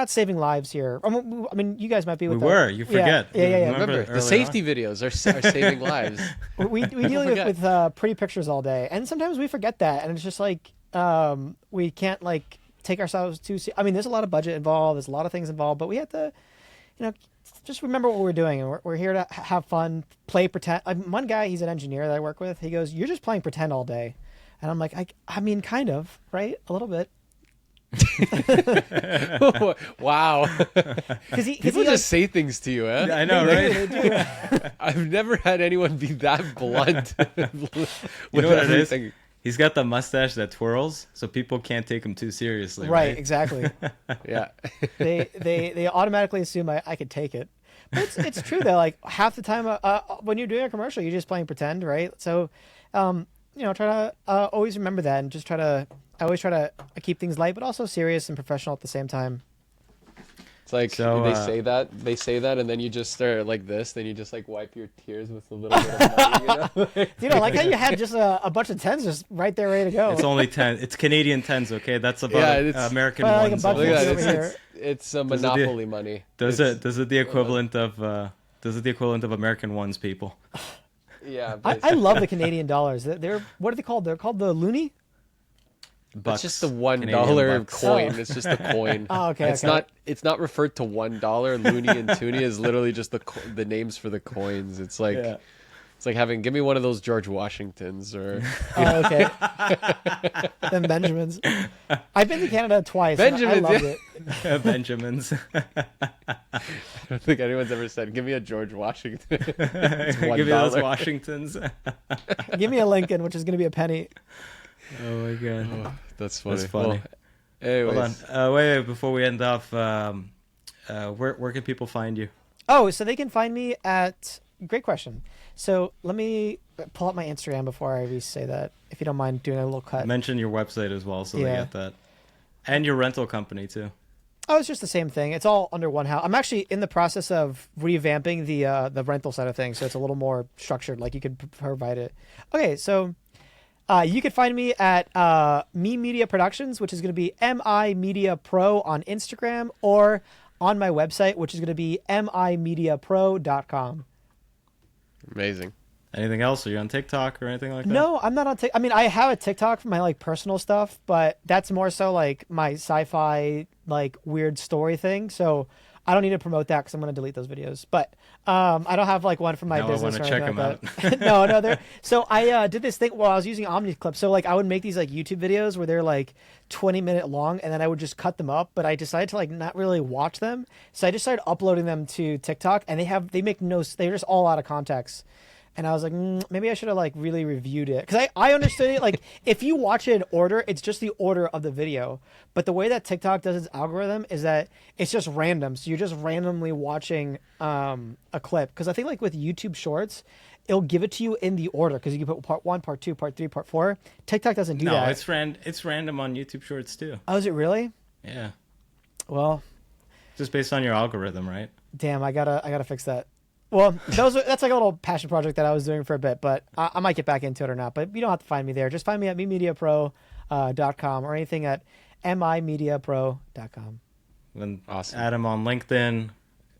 saving lives here. I mean, you guys might be. We With were. the, You forget. Yeah. Remember, the early safety on? videos are saving lives. We deal forget. with pretty pictures all day, and sometimes we forget that, and it's just like we can't like take ourselves too. I mean, there's a lot of budget involved. There's a lot of things involved, but we have to, you know, just remember what we're doing, and we're here to have fun, play pretend. One guy, he's an engineer that I work with. He goes, "You're just playing pretend all day," and I'm like, I mean, kind of, right? A little bit. Wow. Because People just say things to you, eh? I know, right? I've never had anyone be that blunt. with You know what it is? everything. He's got the mustache that twirls, so people can't take him too seriously. Right, exactly. Yeah. They automatically assume I could take it. But it's true though. Like half the time, when you're doing a commercial, you're just playing pretend, right? So, you know, try to always remember that, and just I always try to keep things light, but also serious and professional at the same time. It's like So, they say that, and then you just start like this, then you just like wipe your tears with a little bit of money, you know? Dude, I like how you had just a bunch of tens just right there ready to go. It's only 10. It's Canadian 10s, okay? That's about Yeah, it's- American Well, like a ones. buck Look at over that. here. It's it- monopoly money. Does It's- it the equivalent of American ones, people? Yeah. I love the Canadian dollars. They're what are they called? They're called the loonie. It's just the $1 Canadian bucks. coin. Oh. It's just the coin. Oh, okay, It's okay. not. It's not referred to $1. Looney and Toonie is literally just the names for the coins. It's like it's like having give me one of those George Washingtons or Oh, okay. Then Benjamins. I've been to Canada twice. and Benjamins, I loved yeah. it. Benjamins. I don't think anyone's ever said give me a George Washington. It's Give me those $1. Washingtons. Give me a Lincoln, which is going to be a penny. Oh my god. Oh, that's funny. That's funny. Well, anyways, Hold on. Wait, before we end off, where can people find you? Oh, so they can find me at. Great question. So let me pull up my Instagram before I say that, if you don't mind doing a little cut. Mention your website as well, so they Yeah. get that, and your rental company too. Oh, it's just the same thing. It's all under one house. I'm actually in the process of revamping the rental side of things, so it's a little more structured. Like you could provide it. Okay, so you can find me at Me Media Productions, which is going to be MI Media Pro on Instagram, or on my website, which is going to be mimediapro.com. amazing. Anything else? Are you on TikTok or anything like that? No, I'm not on TikTok. I mean, I have a TikTok for my like personal stuff, but that's more so like my sci-fi like weird story thing. So I don't need to promote that because I'm going to delete those videos. But I don't have like one for my Now I business wanna or check anything them like that. No, they're so I did this thing while I was using OmniClip. So like I would make these like YouTube videos where they're like 20-minute long, and then I would just cut them up. But I decided to like not really watch them, so I just started uploading them to TikTok, and they're just all out of context. And I was like, maybe I should have like really reviewed it, because I understood it. Like if you watch it in order, it's just the order of the video. But the way that TikTok does its algorithm is that it's just random. So you're just randomly watching a clip. Because I think like with YouTube Shorts, it'll give it to you in the order, because you can put part 1, part 2, part 3, part 4. TikTok doesn't do No, that. it's random on YouTube Shorts too. Oh, is it really? Yeah, Well, just based on your algorithm, right? damn, I gotta fix that. Well, that's like a little passion project that I was doing for a bit, but I might get back into it or not. But you don't have to find me there. Just find me at memediapro.com or anything at mimediapro.com. And Awesome. add him on LinkedIn.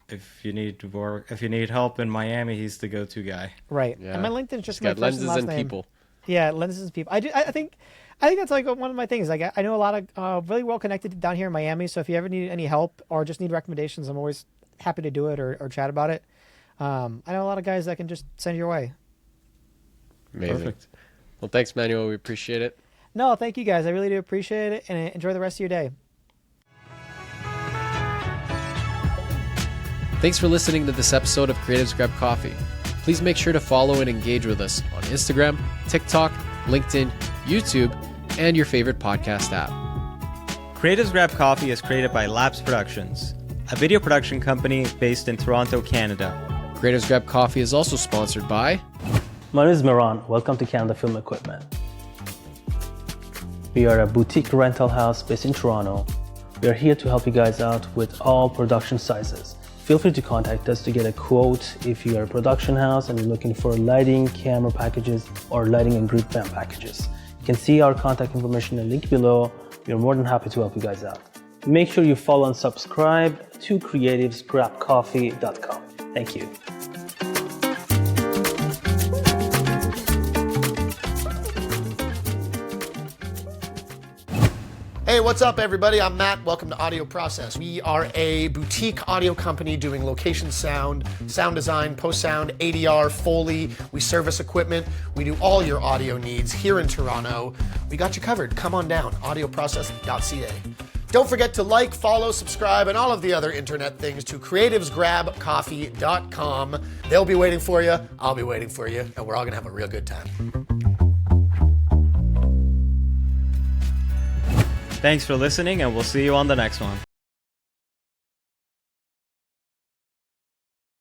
If you need help in Miami, he's the go-to guy. Right. Yeah. And my LinkedIn's just He's my got first and lenses last and name. people. Yeah, lenses and people. I think that's like one of my things. Like I know a lot of really well connected down here in Miami. So if you ever need any help or just need recommendations, I'm always happy to do it or chat about it. I know a lot of guys that can just send your way. Amazing. Perfect. Well, thanks, Manuel. We appreciate it. No, thank you guys. I really do appreciate it, and enjoy the rest of your day. Thanks for listening to this episode of Creatives Grab Coffee. Please make sure to follow and engage with us on Instagram, TikTok, LinkedIn, YouTube, and your favorite podcast app. Creatives Grab Coffee is created by Labs Productions, a video production company based in Toronto, Canada. Creatives Grab Coffee is also sponsored by My name is Miran. Welcome to Canada Film Equipment. We are a boutique rental house based in Toronto. We are here to help you guys out with all production sizes. Feel free to contact us to get a quote if you are a production house and you're looking for lighting, camera packages, or lighting and group band packages. You can see our contact information in the link below. We are more than happy to help you guys out. Make sure you follow and subscribe to creativesgrabcoffee.com. Thank you. Hey, what's up, everybody? I'm Matt. Welcome to Audio Process. We are a boutique audio company doing location sound, sound design, post-sound, ADR, Foley. We service equipment. We do all your audio needs here in Toronto. We got you covered. Come on down, audioprocess.ca. Don't forget to like, follow, subscribe, and all of the other internet things to creativesgrabcoffee.com. They'll be waiting for you. I'll be waiting for you, and we're all going to have a real good time. Thanks for listening, and we'll see you on the next one.